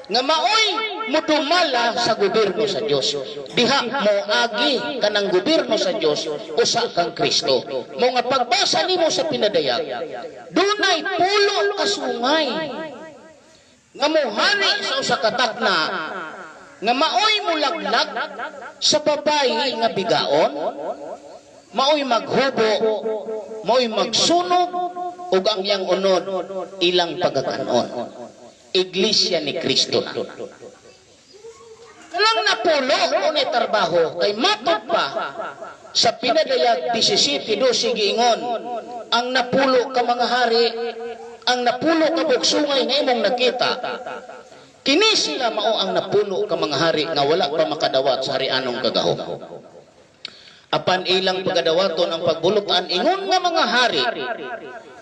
nga maoy mudumala sa gobyerno sa Dios. Diha mo agi kanang gobyerno sa Dios usa kang Kristo. Mo nga pagbasa nimo sa pinadayag dunay pulo ka sungay nga mohani sa usa ka takna nga maoy mulaglag sa babayi nga bigaon, maoy maghubo, maoy magsunog ug ang iyang unod ilang pagakanon. Iglesia ni Kristo na. Kalang napulo unay trabaho kay matod pa sa pinadayag 17:12 giingon ang napulo ka mga hari, ang napulo ka bugsungay nga imong nakita. Kini sila mao ang napulo ka mga hari nga wala pa makadawat sa harianong kagahom. Apan ilang pagadawaton ang pagbulutan ingon nga mga hari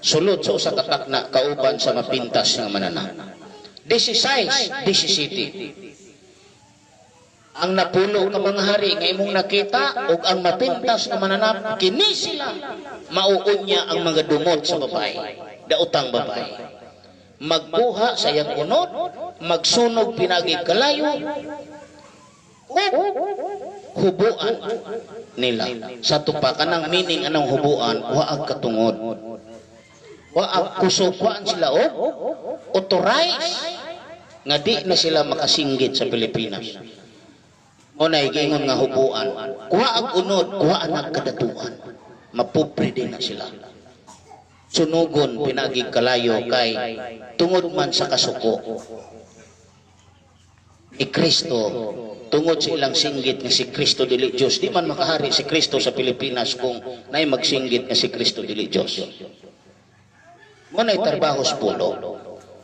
sulod sa usa ka takna kauban sa mapintas nga mananap. 16, 17. Ang napulo ka mga hari nga imong nakita ug ang mapintas nga mananap kini sila mauunya ang mga dumot sa babae, daotang babae. Magbuha sa iyang unod, magsunog pinagi kalayo, hubuan nila. Sa tupa kanang meaning anong hubuan, waag katungod. Waag kusugwaan sila o authorize nga di na sila makasinggit sa Pilipinas. O naigingon nga hubuan, waag unod, waag nagkadatuan. Mapobre din na sila. Sunugon pinagig kalayo kay tungod man sa kasuko ni Kristo, tungod sa ilang singgit nga si Kristo dili Dios. Di man makahari si Kristo sa Pilipinas kung naay magsinggit nga si Kristo dili Dios. Munay trabaho sa pulo.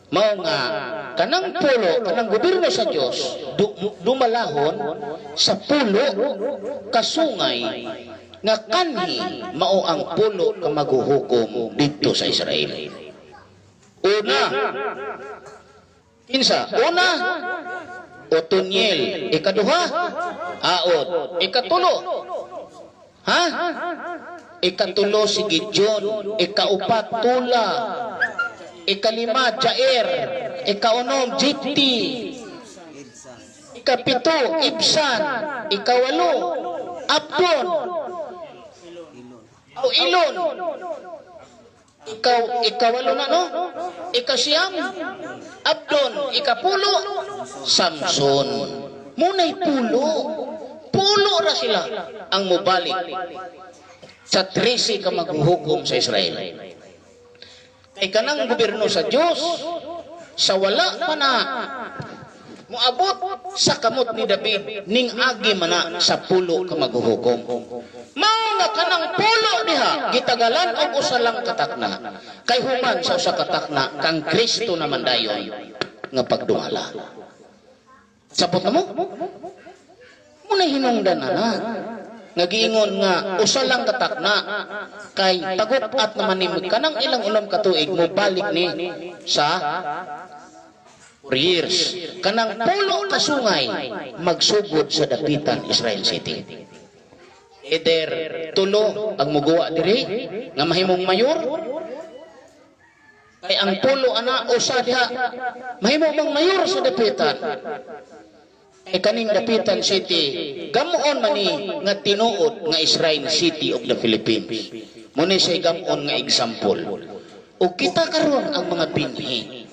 Mao nga kanang pulo, kanang gobyerno sa Dios dumalahon sa pulo kasungay nga kanhi mao ang pulo ka maghuhukom dito sa Israel. Una, kinsa? Una, Otoniel. Ikaduha, Aod. Ikatulo, ha? Ikatulo si Gideon. Ikaupat, Tula. Ikalima, Jair. Ikaunom, Jipti. Ikapito, Ibsan. Ikawalo, Abdon. O Ilon. Ikawalo na no? Ikasiyam, Abdon. Ikapulo, Samson. Munay pulo. Pulo ra sila ang mubalik sa 13 ka maghuhukom sa Israel. Kay kanang gobyerno sa Dios sa wala pa na moabot sa kamot ni David ning agi man sa pulo ka maghuhukom. Mao nga kanang pulo diha gitagalan og usa lang katakna kay human sa usa katakna kang Kristo naman dayon nga pagdumala. Sapot na mo? Muna hinungdan na nga giingon nga usa lang katakna kay tagot-at naman ni kanang ilang ulam ka tuig mo balik ni sa 4 years. Kanang pulo ka sungay magsugod sa dapitan Israel City. Either tulo ang muguwa diri nga mahimong mayor kay ang pulo ana usa diha mahimong mang mayor sa dapitan. Kaning dapitan city gamuon man ni nga tinuod nga Israel City of the Philippines. Muna siya gamuon nga example. O kita karon ang mga binhi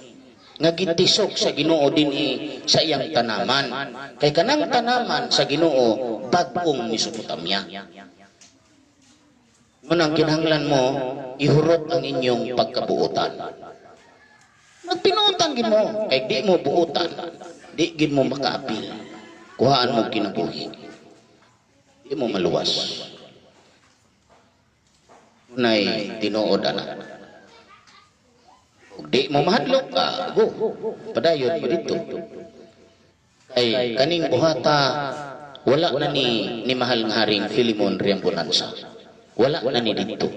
nga gitisok sa Ginoo dinhi sa iyang tanaman. Kay kanang tanaman sa Ginoo bag-ong Mesopotamia. Munang kinahanglan mo ihurot ang inyong pagkabuutan. Magpinuutan gid mo kay di mo buutan, di gid mo makaapil. Kuhaan mo kinabuhi. Di mo maluwas. Unay tinuod ana. Ug di mo mahadlok ka, go. Padayon mo dito. Ay kaning buhata wala na ni mahal nga haring Filimon Riambonanza. Wala na ni dito.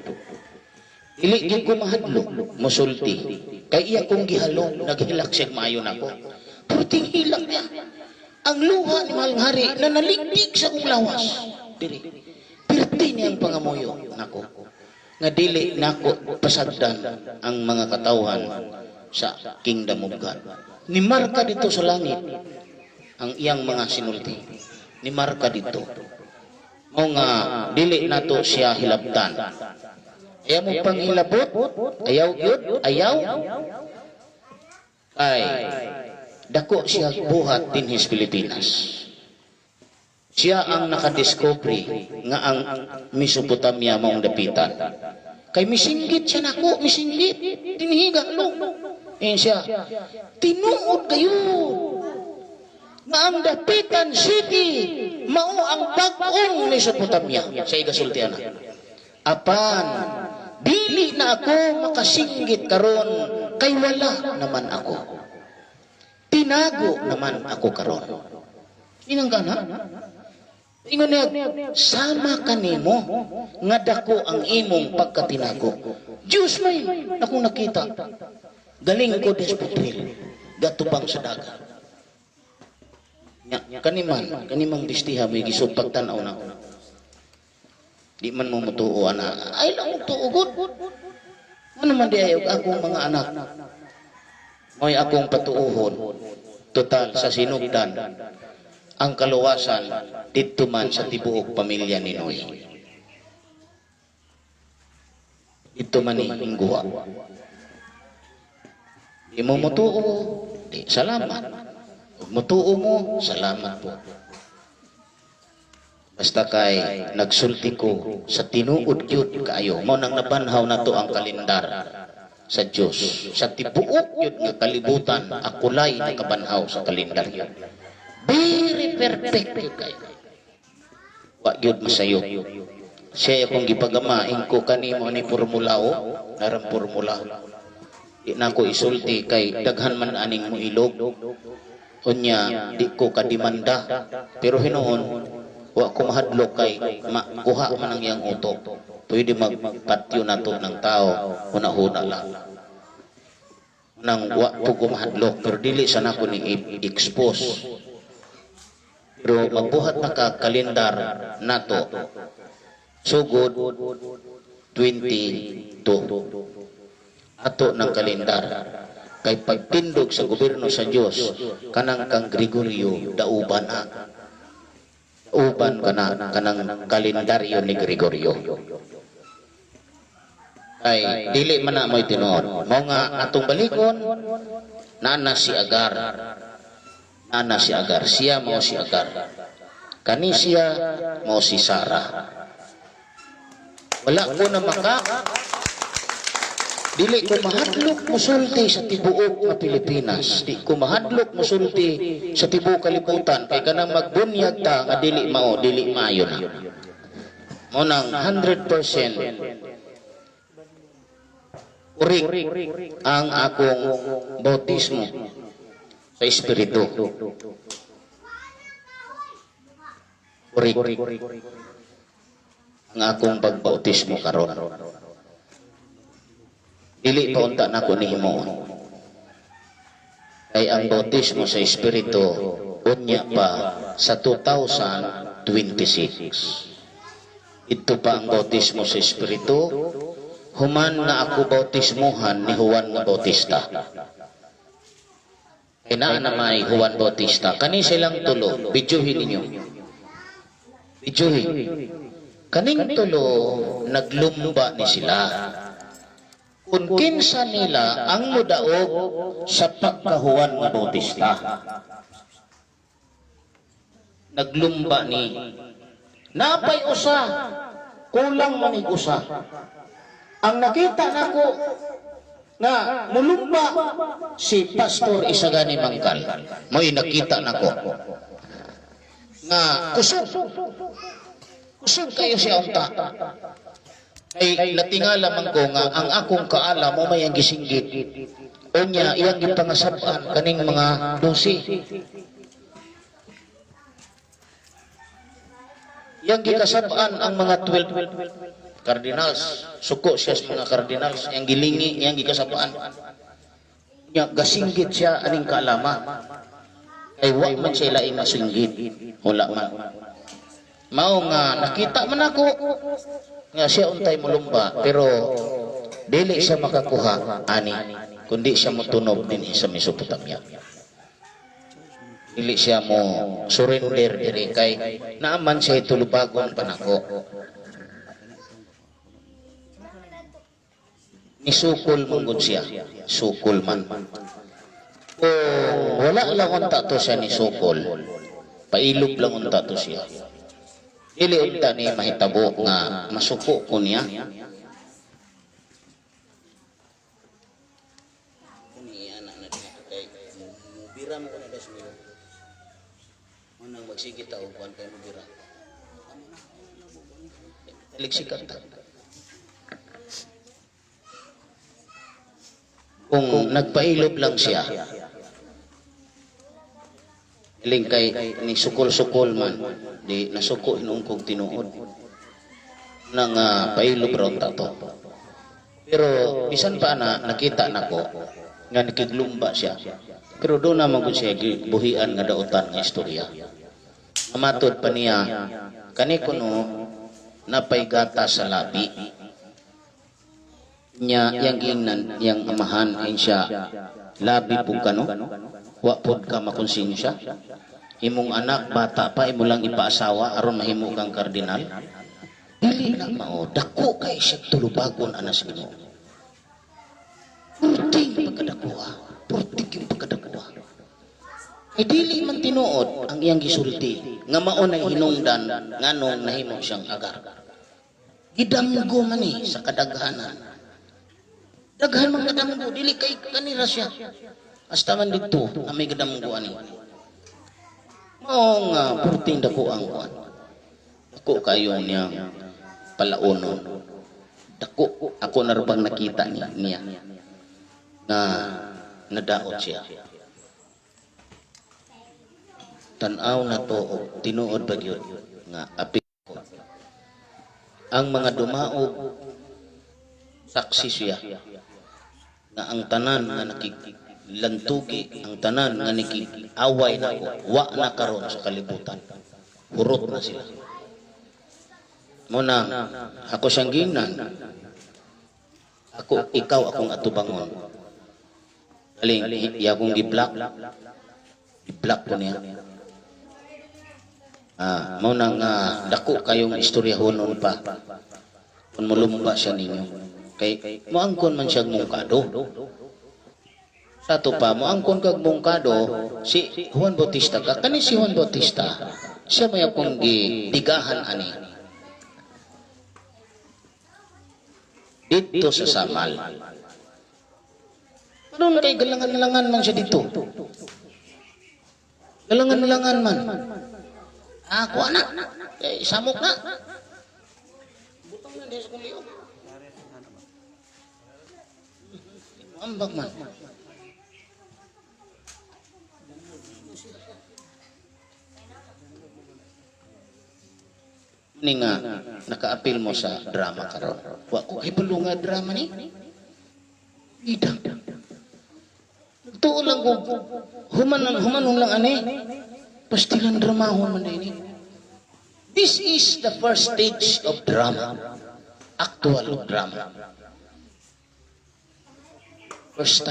Dili gyud ko mahadlok, musulti. Kay iya kong gihalong, naghilak siya maayo nako. Pero tinghilak niya. Ang luha ni Mahalang Hari na naligdig sa kong lawas. Dili. Pirti niyang pangamuyo nako. Nga dili nako pasagdan ang mga katawhan sa kingdom of God. Ni marka dito sa langit ang iyang mga sinulti. Ni marka dito. Mao nga dili nato siya hilabtan. Ayaw mo pang hilabot? Ayaw yun? Ayaw? Ay, dako siya buhat din his Pilipinas. Siya ang nakadiscovery nga ang Mesopotamia maong dapitan. Kay misinggit siya nako, misinggit. Dinihiga, lo. Ayan siya. Tinuod kayo. Nga ang dapitan city, mao ang bagong Mesopotamia sa igasultian. Apan, dili na ako makasinggit karon kay wala naman ako. Tinago naman ako karon. Inang kana? Ingon niya, sama kanimo nga dako ang imong pagkatinago. Diyos may akong nakita. Galing ko despotril, gatubang sa dagat. Kanimang bistiha may gisod pagtanaw na ako. Di man mo mutuo ana. Ay lang mutuugod. Ano man di ayaw akong mga anak. Mo'y akong patuuhon. Total sa sinugdan. Ang kaluwasan dito man sa tibuok pamilya ni Noy. Dito man ni Hingguha. Di mo mutuo. Di, salamat. Mutuo mo, salamat po. Basta kay nagsulti ko sa tinuod yun kaayo. Mo nang nabanhaw na to ang kalendar sa Diyos. Sa tibuok yun nga kalibutan, akulay na kabanhaw sa kalendar yun. Very perfect yun kayo. Wa yun masayo. Siya akong gipagamain ko kanimo ni formulao, narang formula. Di na ko isulti kay daghan man aning mo ilog. Unya, di ko kadimanda. Pero hinoon, wa ko mahadlok kay makuha man ang iyang utok. Pwede magpatyo na to ng tao, huna-huna lang. Nang wa ko mahadlok, pero dili sana ko ni expose. Pero magbuhat na ka kalendar na to. Sugod 22. Ato ng kalendar. Kay pagtindog sa gobyerno sa Diyos, kanang kang Gregorio, dauban na. Uban ka na, kanang kalendaryo ni Gregorio. Ay, dili man na mo'y tinuod. Mo nga atong balikon, nana si Agar. Nana si Agar. Siya mo si Agar. Kani siya mo si Sarah. Wala ko na maka. Dili ko mahadlok musulti sa tibuok na Pilipinas. Di ko mahadlok musulti sa tibuok kalibutan. Kaya ka nang magbunyag ta nga dili mao, dili maayo na. Mo nang 100% urik ang akong bautismo sa Espiritu. Urik ang akong pagbautismo karon. Dili pa unta na ko nihimo. Kay ang bautismo sa Espiritu unya pa sa 2026. Ito pa ang bautismo sa Espiritu. Human nga ako bautismuhan ni Juan nga Bautista. Kaya na may Juan Bautista. Kani silang tulo. Bidyuhin ninyo. Bidyuhin. Kaning tulo, naglumba ni sila. Kung kinsa nila ang mudaog sa pagkahuan nga Bautista. Naglumba ni. Napay usa. Kulang manig usa. Ang nakita nako nga mulumba si Pastor Isagani Mangkal. Mo'y nakita nako nga kusog kayo siya unta. Ay latingala man ko nga ang akong kaala mo may ang gisinggit. Unya iyang gipangasaban kaning mga dosi. Iyang gikasaban ang mga 12 Cardinals, suko siya sa mga cardinals, yang gilingi, yang gikasapaan. Nya gasinggit siya aning kaalama. Ay wa man siya lain masinggit. Wala man. Mao nga nakita man ako nga siya untay mulumba pero dili siya makakuha ani kundi siya motunog din sa Mesopotamia. Dili siya mo surrender diri kay naaman siya tulubagon panako. Isukol mong siya, sukol man. O wala lang unta to siya ni sukol, pailog lang unta to siya. Dili unta ni mahitabo nga masuko ko niya. Mubiram ko na das milo. Unang magsigit ako kuan kay mubiram. Ligsikat ta. Kung nagpailob lang siya, iling kay ni sukol-sukol man, di nasuko inuungkog tinuod. Nang pailob raw tato. Pero bisan pa na nakita nako nga nakiglumba siya. Pero doon naman ko siya buhian nga daotan nga istorya. Amatod pa niya, kani kuno napaygata sa labi. Nya yang ingnan yang amahan ay siya labi po kano wa pod ka makonsensya imong anak bata pa imo lang ipaasawa aron mahimo kang kardinal dili na mao dako kay siya tulubagon anas Ginoo purtig pagkadakuha ay dili man tinuod ang iyang gisulti nga mao nang hinungdan nganong nahimo siyang agar gidamgo man ni sa kadaghanan. Daghan mga kadamgo, dili kay kanira siya. Hasta man dito, na may kadamgo ani. Mao nga, purting dako ang kuan. Dako kayo niya palaonon. Dako, ako na rubang nakita niya na nadaot siya. Tanaw na to, tinuod ba yun nga apik ko. Ang mga dumaog, saksi siya. Na ang tanan nga nakiglantugi, ang tanan nga nakig-away na ko, wa na karon sa kalibutan. Hurot na sila. Muna, ako siyang gingnan. Ikaw akong atubangon. Aling, akong gi-block. I-block ko niya. Muna nga, dako kayong istoryahonon pa. Kung mulumba siya ninyo. Kay moangkon man siya mungkado. Sa to pa moangkon kag mungkado si Juan Bautista ka kani si Juan Bautista siya may akong gidigahan ani dito sa Samal. Ano kay galangan-langan man siya dito. Galangan-langan man. Ako anak kay samok na. Butang na des kong liog. Ambak man. Ni nga naka-apil mo sa drama karon. Wa ko kay nga drama ni. Idang. Tuo lang ko. Human lang ani. Pastilan dramahon man din. This is the first stage of drama. Actual drama. First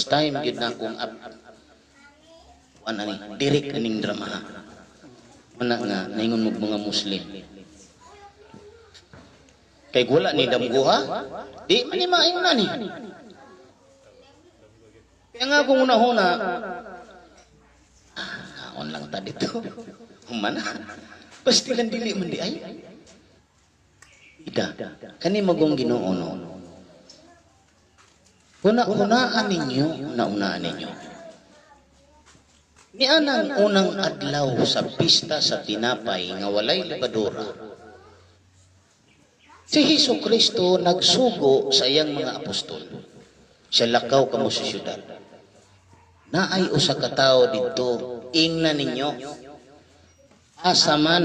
time gid na akong direk aning drama. Mana nga naingon mo mga Muslim. Kay wala ni damguha, di man ni maayo na ni. Kaya nga kung una-una, naon lang ta dito. Humana. Pastilan dili man di ay. Ida, kani magong Ginoo no. Unaan ninyo. Ni anang unang adlaw sa pista sa tinapay nga walay lebadura. Si Hesus Kristo nagsugo sa iyang mga apostol. Siya lakaw kamo sa syudad. Naay usa ka tawo didto, ingnan ninyo. Asaman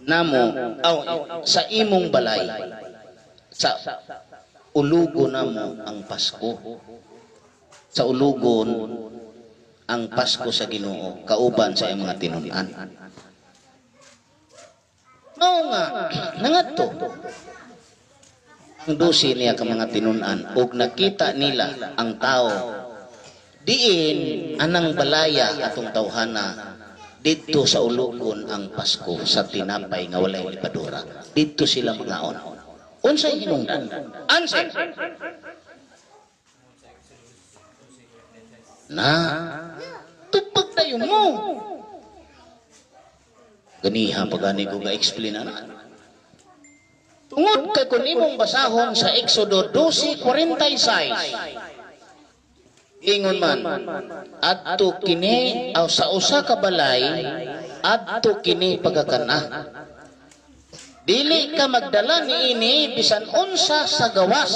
namo sa imong balay, sa ulugon namo ang Pasko. Sa ulugon ang Pasko sa Ginoo kauban sa iyang mga tinun-an. Mao nga nangadto ang 12 niya ka mga tinun-an ug nakita nila ang tao diin anang balaya atong tawhana didto sa ulugon ang Pasko sa tinapay nga walay libadura. Didto sila mangaon. Unsay hinungdan? Answer. Na tupag dayon mo. Ganiha pagani ko ga-explain ana. Tungod kay kun imong basahon sa Exodo 12:46. Ingon man, adto kini aw sa usa ka balay, adto kini pagakana. Dili ka magdala niini bisan unsa sa gawas.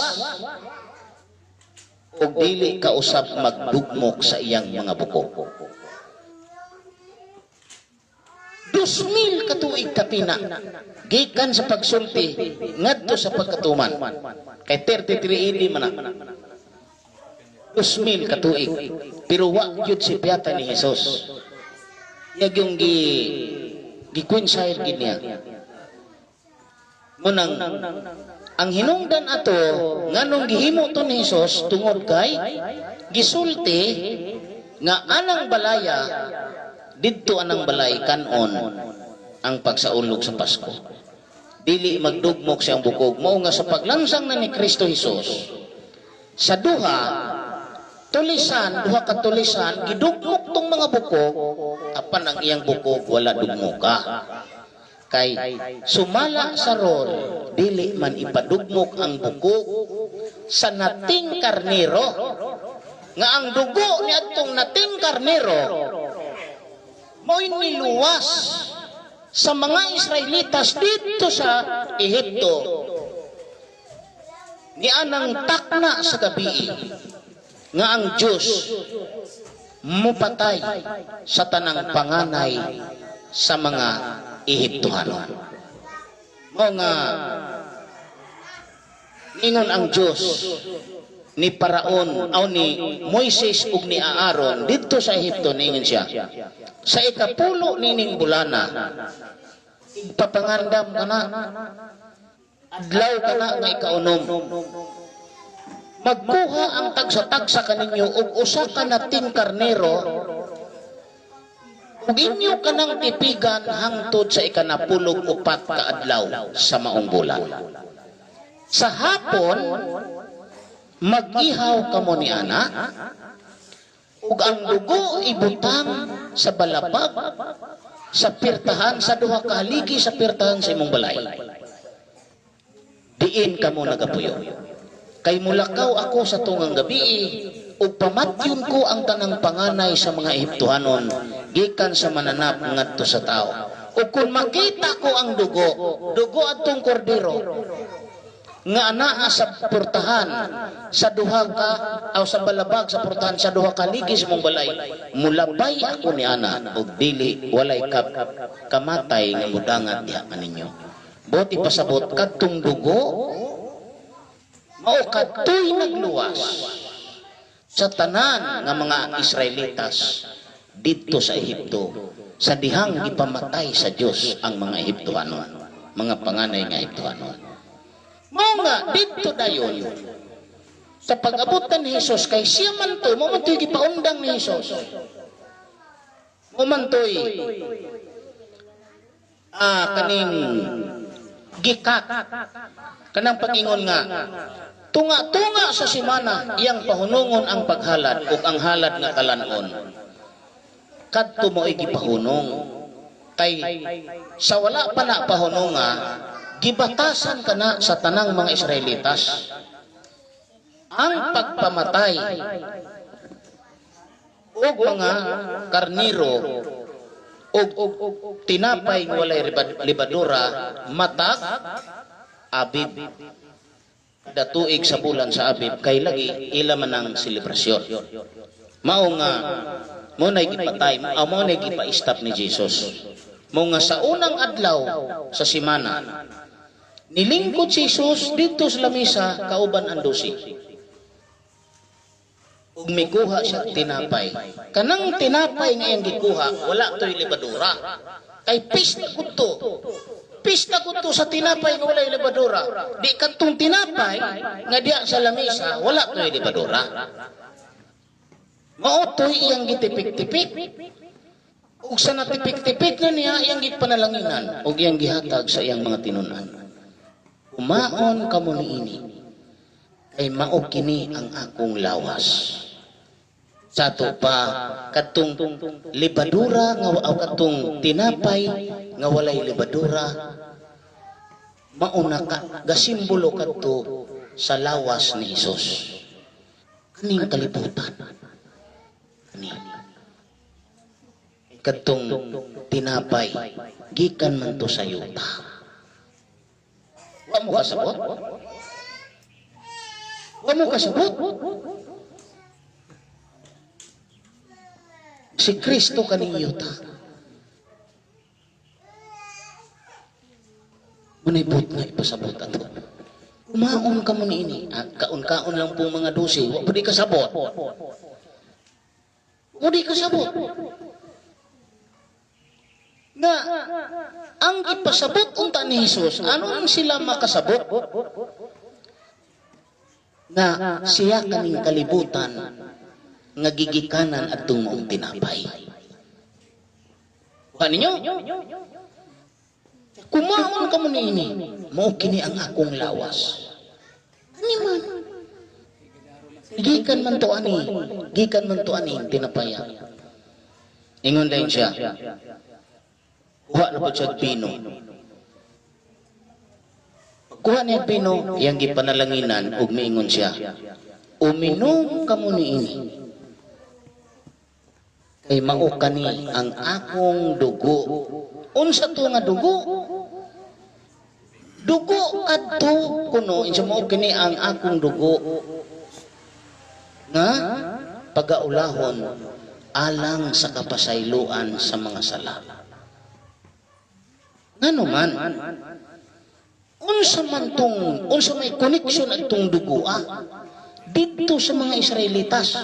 O dili ka usab magdugmok sa iyang mga buko. 2,000 katuig kapina gikan sa pagsulti ngadto sa pagkatuman kay 33 AD man na 2,000 katuig pero wa gyud si piyata ni Hesus yag yung gi-coincide gid niya munang ang hinungdan ato nganong gihimo to ni Hesus tungod kay gisulti nga anang balaya didto anang balay kanon ang pagsaulog sa Pasko. Dili magdugmok siyang bukog. Mao nga sa paglansang na ni Kristo Hesus sa duha ka tulisan gidugmok tong mga bukog apan ang iyang bukog wala dugmoka. Kay sumala sa rol dili man ipadugmok ang bukog sa nating karnero nga ang dugo ni adtong nating karnero mo'y niluwas sa mga Israelitas dito sa Ehipto. Nianang takna sa gabi nga ang Diyos mupatay sa tanang panganay sa mga Ehiptohanon. Mao nga ingon ang Diyos ni Paraon o ni Moises ug ni Aaron dito sa Ehipto ningon siya sa ikapulo nining bulana ipapangandam kana adlaw kana nga ikaunom magkuha ang tagsa-tagsa kaninyo ug usa ka nating karnero ug inyo kanang tipigan hangtod sa ikanapulog upat ka adlaw sa maong bulan sa hapon mag-ihaw kamo ni ana ug ang dugo ibutang sa balabag sa pirtahan sa duha ka haligi sa pirtahan sa imong balay. Diin kamo nagapuyo. Kay mulakaw ako sa tungang gabi ug pamatyon ko ang tanang panganay sa mga Ehiptohanon gikan sa mananap ngadto sa tao. Ug kung makita ko ang dugo adtong kordero nga anaa sa portahan sa duha ka aw sa balabag sa portahan sa duha ka haligi sa mong balay mulabay ako ni ana ug dili walay kamatay nga mudangat diha kaninyo buti pasabot kadtong dugo mao kadtoy nagluwas sa tanan nga mga Israelitas didto sa Ehipto sa dihang gipamatay sa Dios ang mga Ehiptohanon mga panganay nga Ehiptohanon. Mao nga didto dayon sa pag-abutan ni Hesus kay siya man to mo man to'y gipaundang ni Hesus mo man to'y kaning gikat kanang pag-ingon nga tunga-tunga sa simana iyang pahunungon ang paghalad ug ang halad nga kalanon kadto mo gipahunong kay sa wala pa na pahunonga gibatasan kana sa tanang mga Israelitas ang pagpamatay og mga karniro og tinapay nga walay libadura matag Abib datuig sa bulan sa Abib kay lagi ila man ang selebrasyon mao nga mo nay gipatay mo nay gipa-stop ni Jesus Mao nga sa unang adlaw sa simana, nilingkod si Jesus dito sa lamisa kauban ang 12. Ug mikuha siya tinapay. Kanang tinapay nga iyang gikuha, wala to'y libadura. Kay pista kuto. Pista kuto sa tinapay nga wala libadura. Di katong tinapay nga diya sa lamisa, wala to'y libadura. Mao to'y iyang gitipik-tipik. Ug sa natipik-tipik na niya, iyang gipanalanginan ug iyang gihatag sa iyang mga tinunan. Umaon kamo niini, kay mao kini ang akong lawas. Sa ato pa katong libadura nga o katong tinapay nga walay libadura, mao na gasimbolo kadto sa lawas ni Hesus. Kaning kalibutan. Kani katong tinapay gikan man to sa yuta. Wa mo kasabot? Wa mo kasabot? Si Kristo kaning yuta. Manibot nga ipasabot ato. Umaon ka mo niini. Kaon-kaon lang po mga 12. Wa di kasabot. Wa di kasabot. Na ang ipasabot unta ni Jesus, ano ang sila makasabot? Na siya kaning kalibutan nga gigikanan at tungong tinapay. Kuha ninyo? Kumaon ka mo niini, mao kini ang akong lawas. Ani man? Gikan man to ani tinapaya. Ingon lang siya. Kuha na po siya pino. Kuha niya pino, iyang gipanalanginan, ug miingon siya, uminom ka mo niini. Kay mao kani ang akong dugo. Unsa to nga dugo? Dugo adto kuno, insa mao kini ang akong dugo. Nga pagaulahon alang sa kapasayloan sa mga sala. Ngano man, unsa may connection atong dugo dito sa mga Israelitas.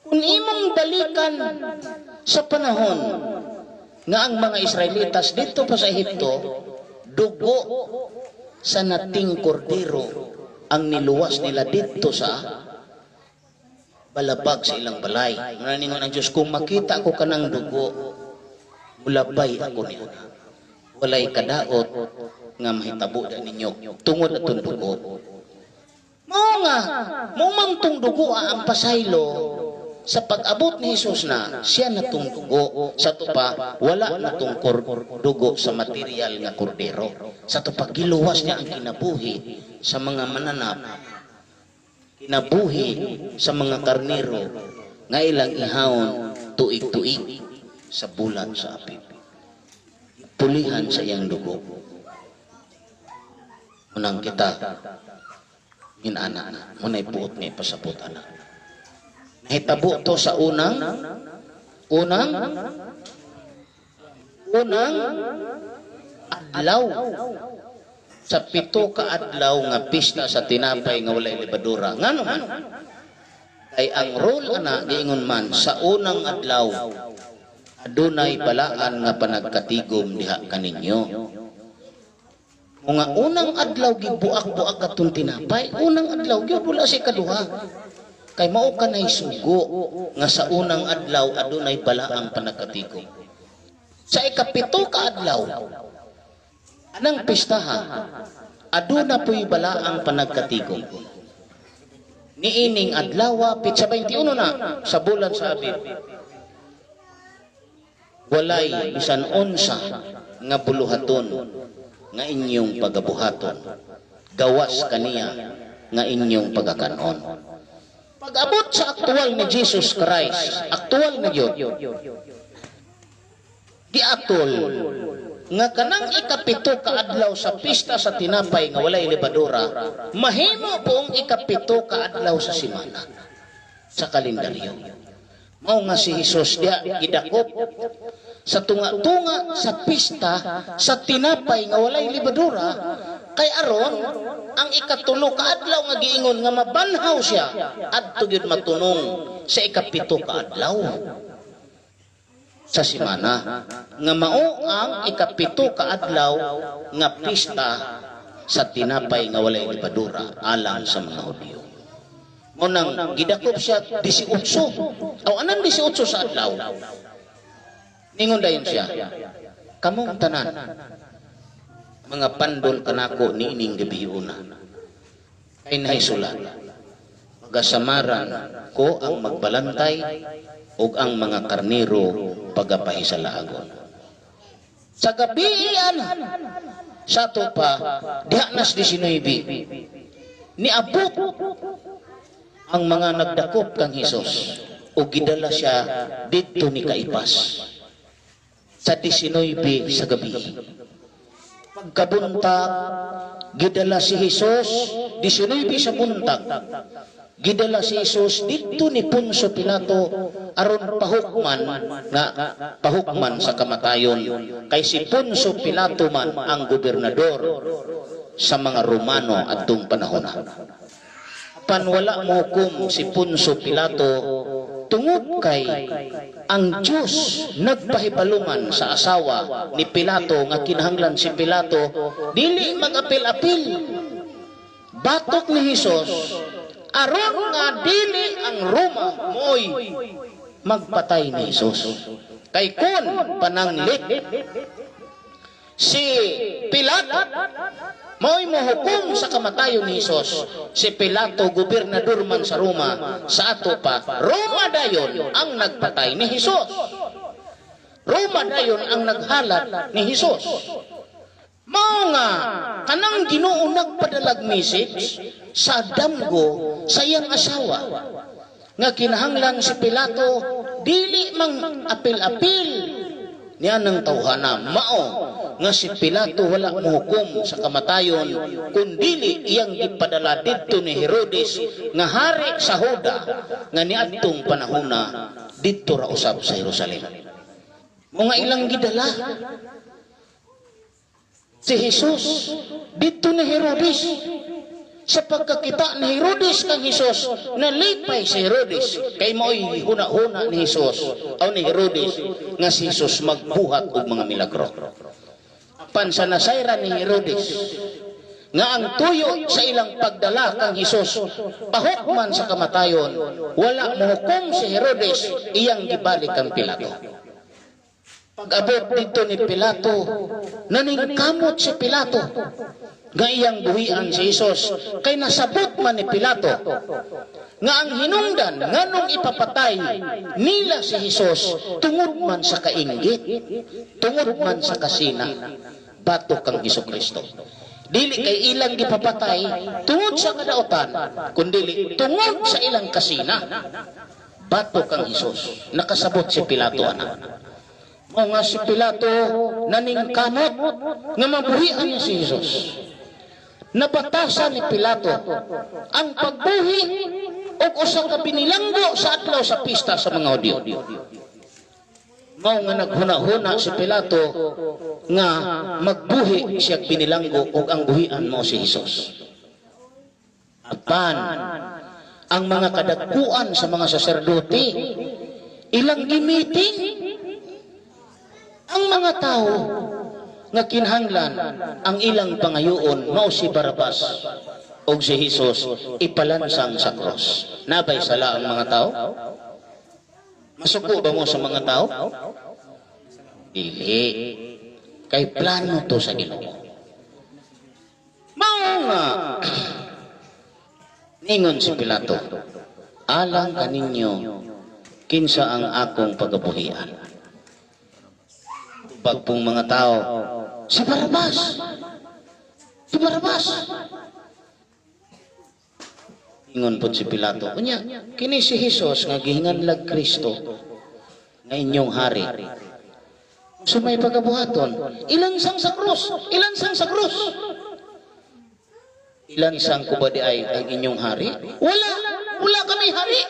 Kung imong balikan sa panahon nga ang mga Israelitas dito pa sa Ehipto, dugo sa nating kordero ang niluwas nila dito sa balabag sa ilang balay. Naningon ang Diyos, kung makita ko kanang dugo, mulabay ako niya. Walay kadaot nga mahitabo na ninyo tungod atong dugo. Mao nga, mumangtong dugo ang pasaylo sa pag-abot ni Jesus na siya natong dugo. Sa tupa, wala natong dugo sa material nga kordero. Sa tupa, giluwas niya ang kinabuhi sa mga mananap, kinabuhi sa mga karnero nga ilang ihawon tuig-tuig sa bulan sa apip. Pulihan sa iyang dugo. Unang kita inana na, munay puot ni pasapot ana. Nahitabo to sa unang adlaw sa 7 ka adlaw nga pista sa tinapay nga walay libadura. Ngano man? Ay ang role ana giingon man sa unang adlaw adunay balaan nga panagkatigom diha kaninyo. Mga unang adlaw gibuak-buak katong tinapay, unang adlaw gyud wala si kaduha. Kay mao kanay sugo nga sa unang adlaw adunay balaang panagkatigom. Sa ikapito ka adlaw anang pistaha aduna po'y balaang panagkatigom. Niining adlaw pitsa 21 na sa bulan sa Abib. Walay bisan unsa nga buluhaton nga inyong pagabuhaton, gawas kaniya nga inyong pagakanon. Pag-abot sa aktual ni Jesus Christ, aktual na yun, di aktol nga kanang ikapito ka adlaw sa pista sa tinapay nga walay libadura, mahimo pong ikapito ka adlaw sa simana sa kalendaryo. Mao nga si Jesus diya gidakop sa tunga-tunga sa pista sa tinapay nga walay libadura kay aron ang ikatulo ka adlaw nga giingon nga mabanhaw siya adto gyud matunong sa ikapito ka adlaw sa semana nga mao ang ikapito ka adlaw nga pista sa tinapay nga walay libadura alang sa mga Hudyo. Mo nang gidakop siya 18 o anang 18 sa adlaw. Ningon dayon siya, kamong tanan, mga pandol kanako niining gabi una. Ay naisulat, magasamaran ko ang magbalantay o ang mga karnero pagapahisalaagon. Sa gabi iyan, sa to pa, diha nas 19, niabot ang mga nagdakop kang Hesus o gidala siya dito ni Kaipas. Sa 19 sa gabi. Pagkabuntag, gidala si Jesus, 19 sa buntag, gidala si Jesus dito ni Poncio Pilato aron pahukman sa kamatayon. Kay si Poncio Pilato man ang gobernador sa mga Romano adtong panahon. Panwala mo hukom si Poncio Pilato tungod kay ang Diyos nagpahibaluman sa asawa ni Pilato nga kinahanglan si Pilato dili mag-apil-apil batok ni Hesus aron nga dili ang Roma mo'y magpatay ni Hesus kay kun pananglit si Pilato mo'y mohukom sa kamatayon ni Hesus. Si Pilato, gobernador man sa Roma, sa ato pa, Roma dayon ang nagpatay ni Hesus. Roma dayon ang naghalat ni Hesus. Mao nga, kanang Ginoo nagpadalag message sa damgo sa iyang asawa. Nga kinahanglan si Pilato, dili mang apil-apil niya ng tawhana. Mao, nga si Pilato wala mohukom sa kamatayon kundili iyang ipadala didto ni Herodes nga hari sa Huda nga niadtong panahona didto ra usab sa Jerusalem. Mga ilang gidala si Jesus didto ni Herodes sa pagkakita ni Herodes kang Hesus nalipay si Herodes kay mao'y huna-huna ni Hesus o ni Herodes nga si Hesus magbuhat og mga milagro. Pansa nasayra ni Herodes nga ang tuyo sa ilang pagdala kang Hesus pahukman sa kamatayon wala mohukom si Herodes iyang gibalik ang Pilato. Pag-abot dito ni Pilato naningkamot si Pilato nga iyang buhian si Hesus kay nasabot man ni Pilato nga ang hinungdan nganong ipapatay nila si Hesus tungod man sa kainggit tungod man sa kasina batok kang Hesukristo. Dili kay ilang gipapatay tungod sa kadaotan, kundi tungod sa ilang kasina. Batok kang Hesus. Nakasabot si Pilato ana. Mao nga si Pilato naningkamot nga mabuhian niya si Hesus. Nabatasan ni Pilato ang pagbuhi o usa ka binilanggo sa adlaw sa pista sa mga Hudyo. Mao nga naghuna-huna si Pilato nga magbuhi siya binilanggo og ang buhian mo si Hesus. Apan ang mga kadagkuan sa mga saserdote ilang gimiting ang mga tao nga kinahanglan ang ilang pangayoon mao si Barabas og si Hesus ipalansang sa cross. Nabay sala ang mga tao? Masuko ba mo sa mga tao? Dili. Kay plano to sa Ginoo. Mao nga ningon si Pilato, alang kaninyo kinsa ang akong pagabuhian. Pagpong mga tao, si Barabas. Si Barabas. Ingon po si Pilato, unya, kini si Hesus nga gihinganlag Kristo nga inyong hari. Sumay pagabuhaton, ilan sang sa krus, ilan sang sa krus. Ilan sang kubadi ay ang inyong hari? Wala kami hari.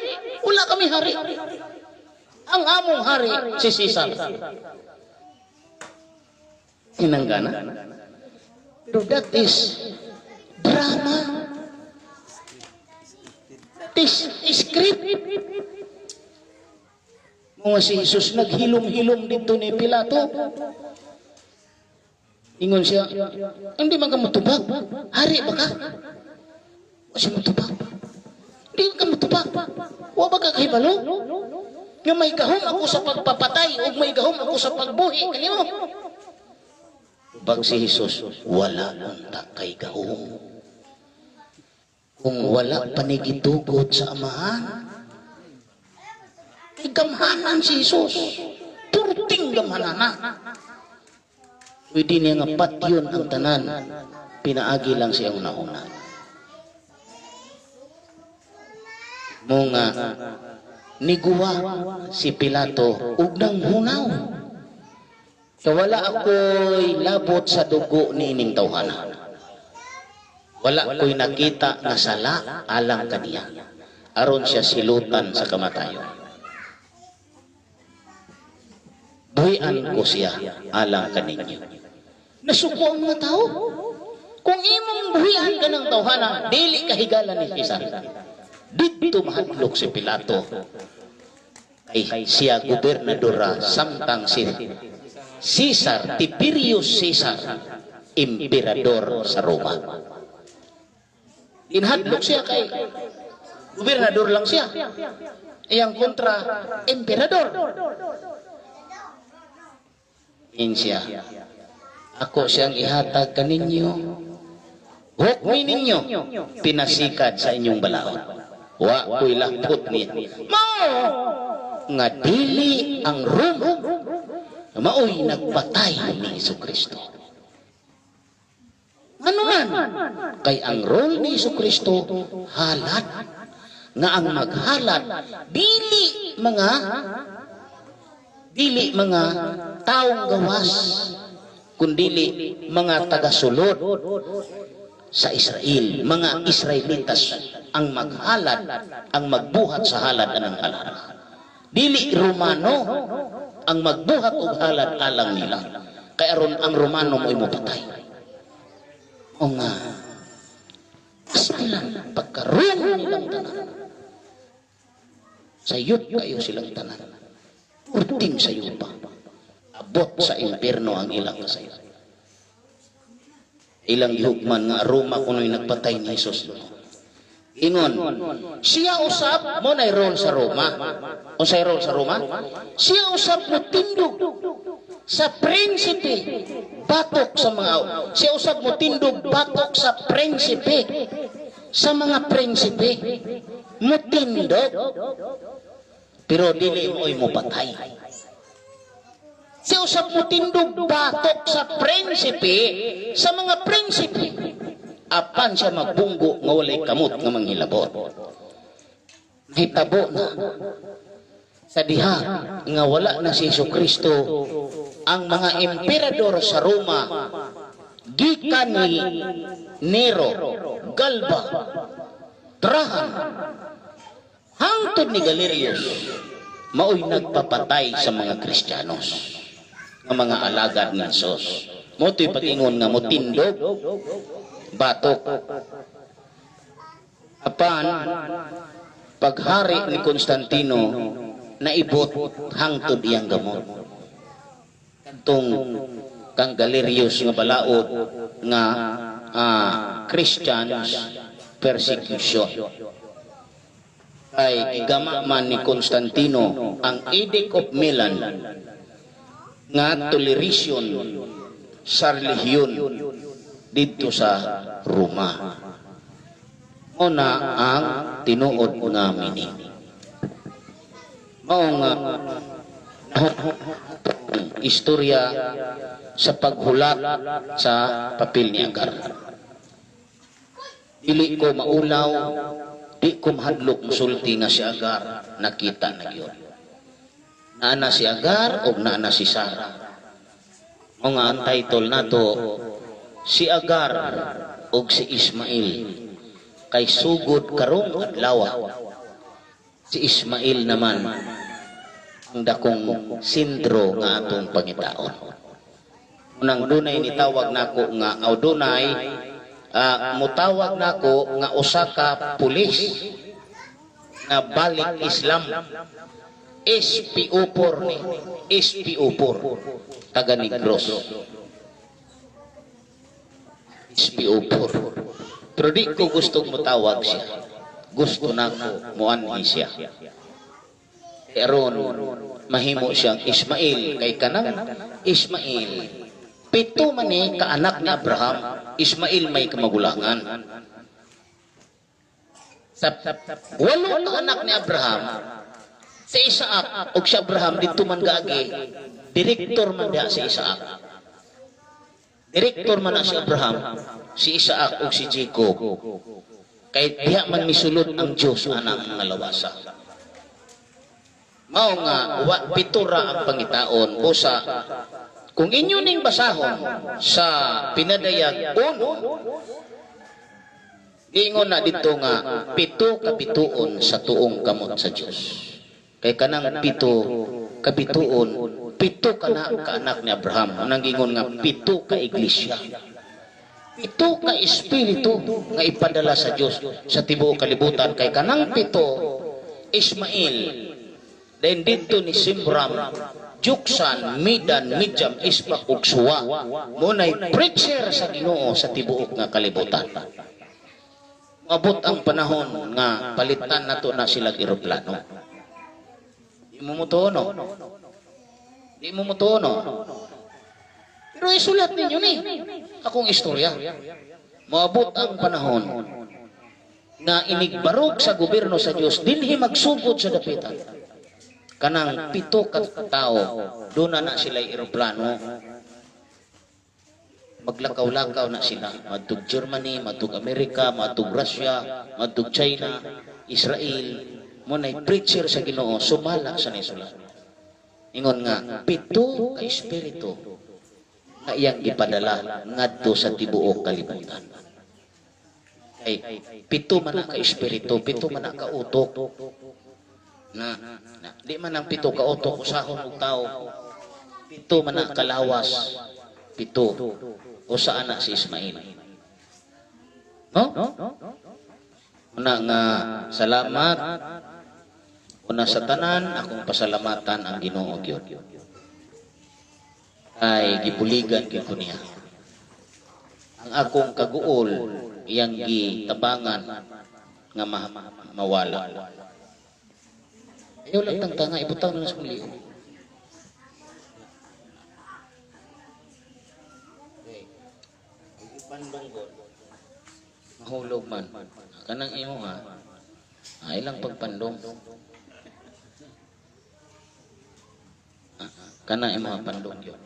Wala kami hari. Ang among hari si Caesar. Hinanggana. Pero that is drama. That is script. Mga si Jesus naghilom-hilom dito ni Pilato. Ingon siya, hindi man ka matubag. Hari ba ka? O siya matubag. Hindi ka matubag. Wa ba ka kahibalo? Nga may gahom ako sa pagpapatay o may gahom ako sa pagbuhi. Kanino? Bag si Jesus, wala unta kay gahom. Kung wala panigitugot sa amahan, ay gamhanan si Jesus. Turting gamhanan na. Pwede niya nga patyon ang tanan. Pinaagi lang siya una-una. Mga niguwa si Pilato ug nang hunaw. Wala ako'y labot sa dugo ni ining tawhana. Wala ko'y nakita na sala alang kaniya. Aron siya silutan sa kamatayon. Buhian ko siya alang kaninyo. Nasuko ang mga tao. Kung imong buhian ka ng tawhana, dili kahigalan ni Cesar. Dito mahadlok si Pilato. Ay siya gobernadora samtang si Caesar, Tiberius Caesar, emperador sa Roma. Inhadlok siya kay gobernador lang siya. Iyang kontra, emperador. Siya, ako siyang ihatag kaninyo. Hukmi ninyo, pinasikad sa inyong balaod. Wa ko'y lapot niya. Mao nga dili ang Roma mao'y nagpatay ni Jesucristo. Ano man? Kay ang role ni Jesucristo halat nga ang maghalat dili mga taong gawas kundili mga tagasulod sa Israel, mga Israelitas ang maghalad, ang magbuhat sa halad anang halad. Dili Romano ang magbuhat og halad alang nila. Kaya aron ang Romano mo'y mapatay. O nga, silang pagkaroon nilang tanan. Sayot kayo silang tanan. Urting sayo pa. Abot sa impyerno ang ilang kasayo. Ilang gihugman nga Roma kuno'y nagpatay ni Jesus. Ingon, siya usap mo na role sa Roma. O sa role sa Roma? Siya usap mo tindog sa prinsipe. Batok sa mga... Siya usap mo tindog batok sa prinsipe. Sa mga prinsipe. Mo tindog. Pero dili mo'y mo patay. Siya usap mo tindog batok sa prinsipe. Sa mga prinsipe. Apan siya magbunggo nga walay kamot nga manghilabot. Hitabo na sa diha nga wala na si Jesucristo ang mga emperador sa Roma gikan ni Nero, Galba, Trajan hangtod ni Galerius mao'y nagpapatay sa mga Kristiyanos nga mga alagad ng Sos. Mo'y patingon nga motindog batok. Apan paghari ni Constantino naibot hangtod iyang gamot. Kadtong kang Galerius nga balaod nga Christians persecution. Ay igama man ni Constantino ang Edict of Milan nga toleration sa relihiyon dito sa Roma. Una ang tinuod nga mini. Mao nga istorya sa paghulat sa papel ni Agar. Dili ko maulaw, di ko mahadlok musulti nga si Agar nakita na yun. Naana si Agar o naana si Sarah. O nga ang title nato si Agar o si Ismail kay sugod karong adlaw. Si Ismail naman ang dakong sindro nga atong pangitaon. Unang dunay nitawag nako nga aw dunay mutawag nako nga usa ka pulis nga balik Islam. SPO4 ni SPO4 taga Negros. SPO4. Pero di ko gustong mutawag siya. Gusto nako muanhi siya. Eron mahimo siyang Ismail kay kanang Ismail. Pito man ni kaanak ni Abraham. Ismail may kamagulangan. Sa walo ka anak ni Abraham, sa Isaac o si Abraham dito man gaagi, direktor man diha si Isaac. Direktor man na si Abraham, si Isaac o si Jacob. Kay diha man misulod ang Dios anang nga lawasa. Mao nga pitura ang pangitaon busa kung inyo ning basahon sa pinadayag 1, ingon na dito nga pito kabituon sa tuong kamot sa Dios. Kay kanang pito kabituon, pito kana ka anak ni Abraham. Anang ingon nga pito ka iglesia. Pito ka espiritu nga ipadala sa Dios sa tibuok kalibutan. Kay kanang pito Ismail, then dito ni Simram, Juksan, Midan, Midjam, Ispak, ug Suwa. Munay preacher sa Ginoo sa tibuok nga kalibutan. Mabot ang panahon nga palitan nato na sila eroplano. Di mo mutuno. Di mo mutuno. Pero isulat ninyo ni akong istorya. Mabot ang panahon nga inigbarog sa gobyerno sa Dios dinhi magsugod sa dapitan. Kanang pito ka tao, doon na sila eroplano. Maglakaw-lakaw na sila. Matug Germany, matug Amerika, matug Russia, matug China, Israel. Munay preacher sa Ginoo, sumala sa nisulat. Ingon nga, pito ka espiritu na iyang ipadala ngadto sa tibuok kalibutan. Ay, pito man na ka espiritu, pito man na ka utok. Di man ang pito ka utok, usahon og tao. Pito man na kalawas, pito. O saan na si Ismail? No? Una nga, salamat. Una sa tanan, akong pasalamatan ang Ginoo gyud. Ay gibuligan gyud ko niya. Ang akong kaguol iyang gitabangan nga mawala. Ayaw lang tangtanga, ibutang na sa muli. Mahulog man. Kanang imo ha. Ay lang pagpandong. Kana imo pandong yun.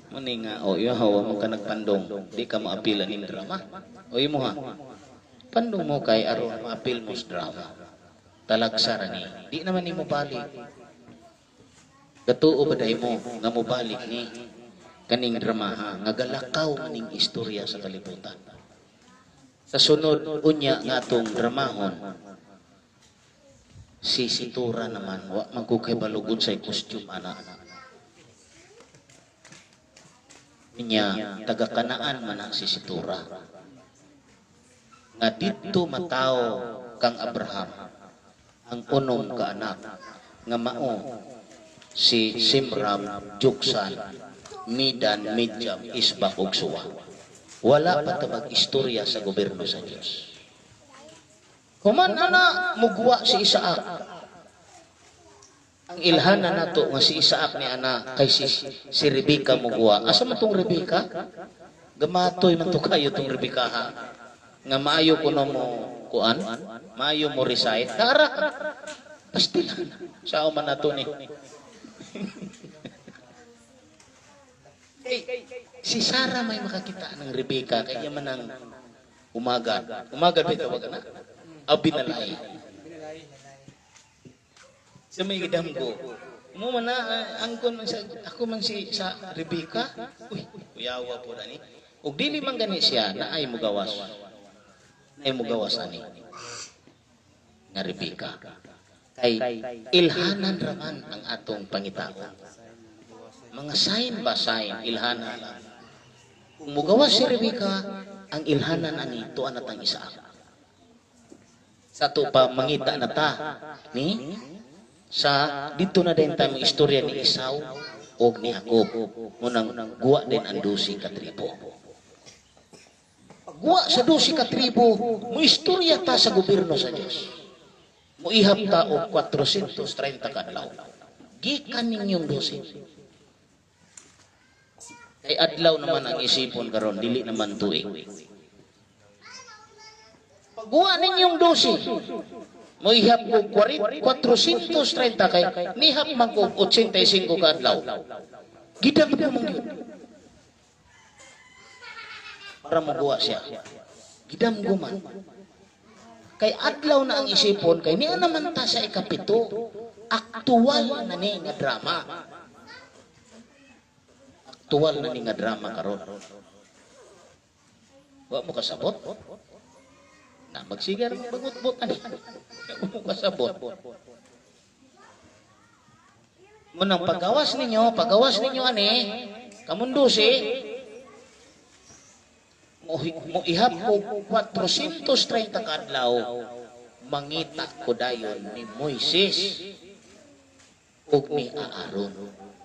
Muni nga, o iyo hawa mo ka nagpandong, di ka maapila ning drama. O iyo mo ha, pandong mo kay aron maapil mo sa drama. Talagsara ni, di naman ni mo balik. Katuo ba day mo, nga mo balik ni, kaning drama nga galakaw maning istorya sa kalibutan. Sa sunod, unya nga itong dramahon, si Situra naman, wa magkukay balugod sa costume anak. Niya, taga-kanaan man ang si Situra. Nga dito matao kang Abraham, ang unom ka anak, nga mao, si Simram, Juksan, Midan, Midjam, Isbak, ug Suwa. Wala pa tabag istorya sa gobyerno sa Diyos. Human ana mugwa si Isaac. Ang ilhana nato nga si Isaac ni ana kay si Rebecca mugwa. Asa man tong Rebecca? Gamatoy man to kayo tong Rebecca ha. Nga maayo kuno mo kuan, maayo mo recite. Tara. Pastilan. Sao man nato ni. Si Sarah may makakita ng Rebecca kaya man ang umaga. Umaga ba tawag na? Abinalay. Sa may damgo. Mo man na angkon man sa ako man si sa Rebecca. Uy, kuyawa po dani. Ug dili man gani siya na ay mugawas. Ay mugawas ani. Nga Rebecca. Kay ilhanan raman ang atong pangitao. Mga sign ba sign, ilhanan lang. Kung mugawa si Rebecca, ang ilhanan ani tuan natang Isaac. Sa to pa mangita na ta ni sa dito na din tayo istorya ni Esau o ni Jacob. Munang guwa din ang 12 ka tribo. Guwa sa 12 ka tribo, mo istorya ta sa gobyerno sa Dios. Muihap ta og 430 ka adlaw. Gikan ninyong 12. Kay adlaw naman ang isipon karon, dili naman tuig. Pagguha ninyong 12. Muihap og 430 kay nihap man ko 85 ka adlaw. Gidam ko man gyud. Para maguha siya. Gidam ko man. Kay adlaw na ang isipon, kay niya naman ta sa ikapito, aktual na ni nga drama. Aktual na ni nga drama karon. Wa mo kasabot? Na magsigar bagut-but ani. Wa mo kasabot. Munang pagawas ninyo ani, kamundo si mo ihap ko 430 ka adlaw mangita ko dayon ni Moises ug ni Aaron.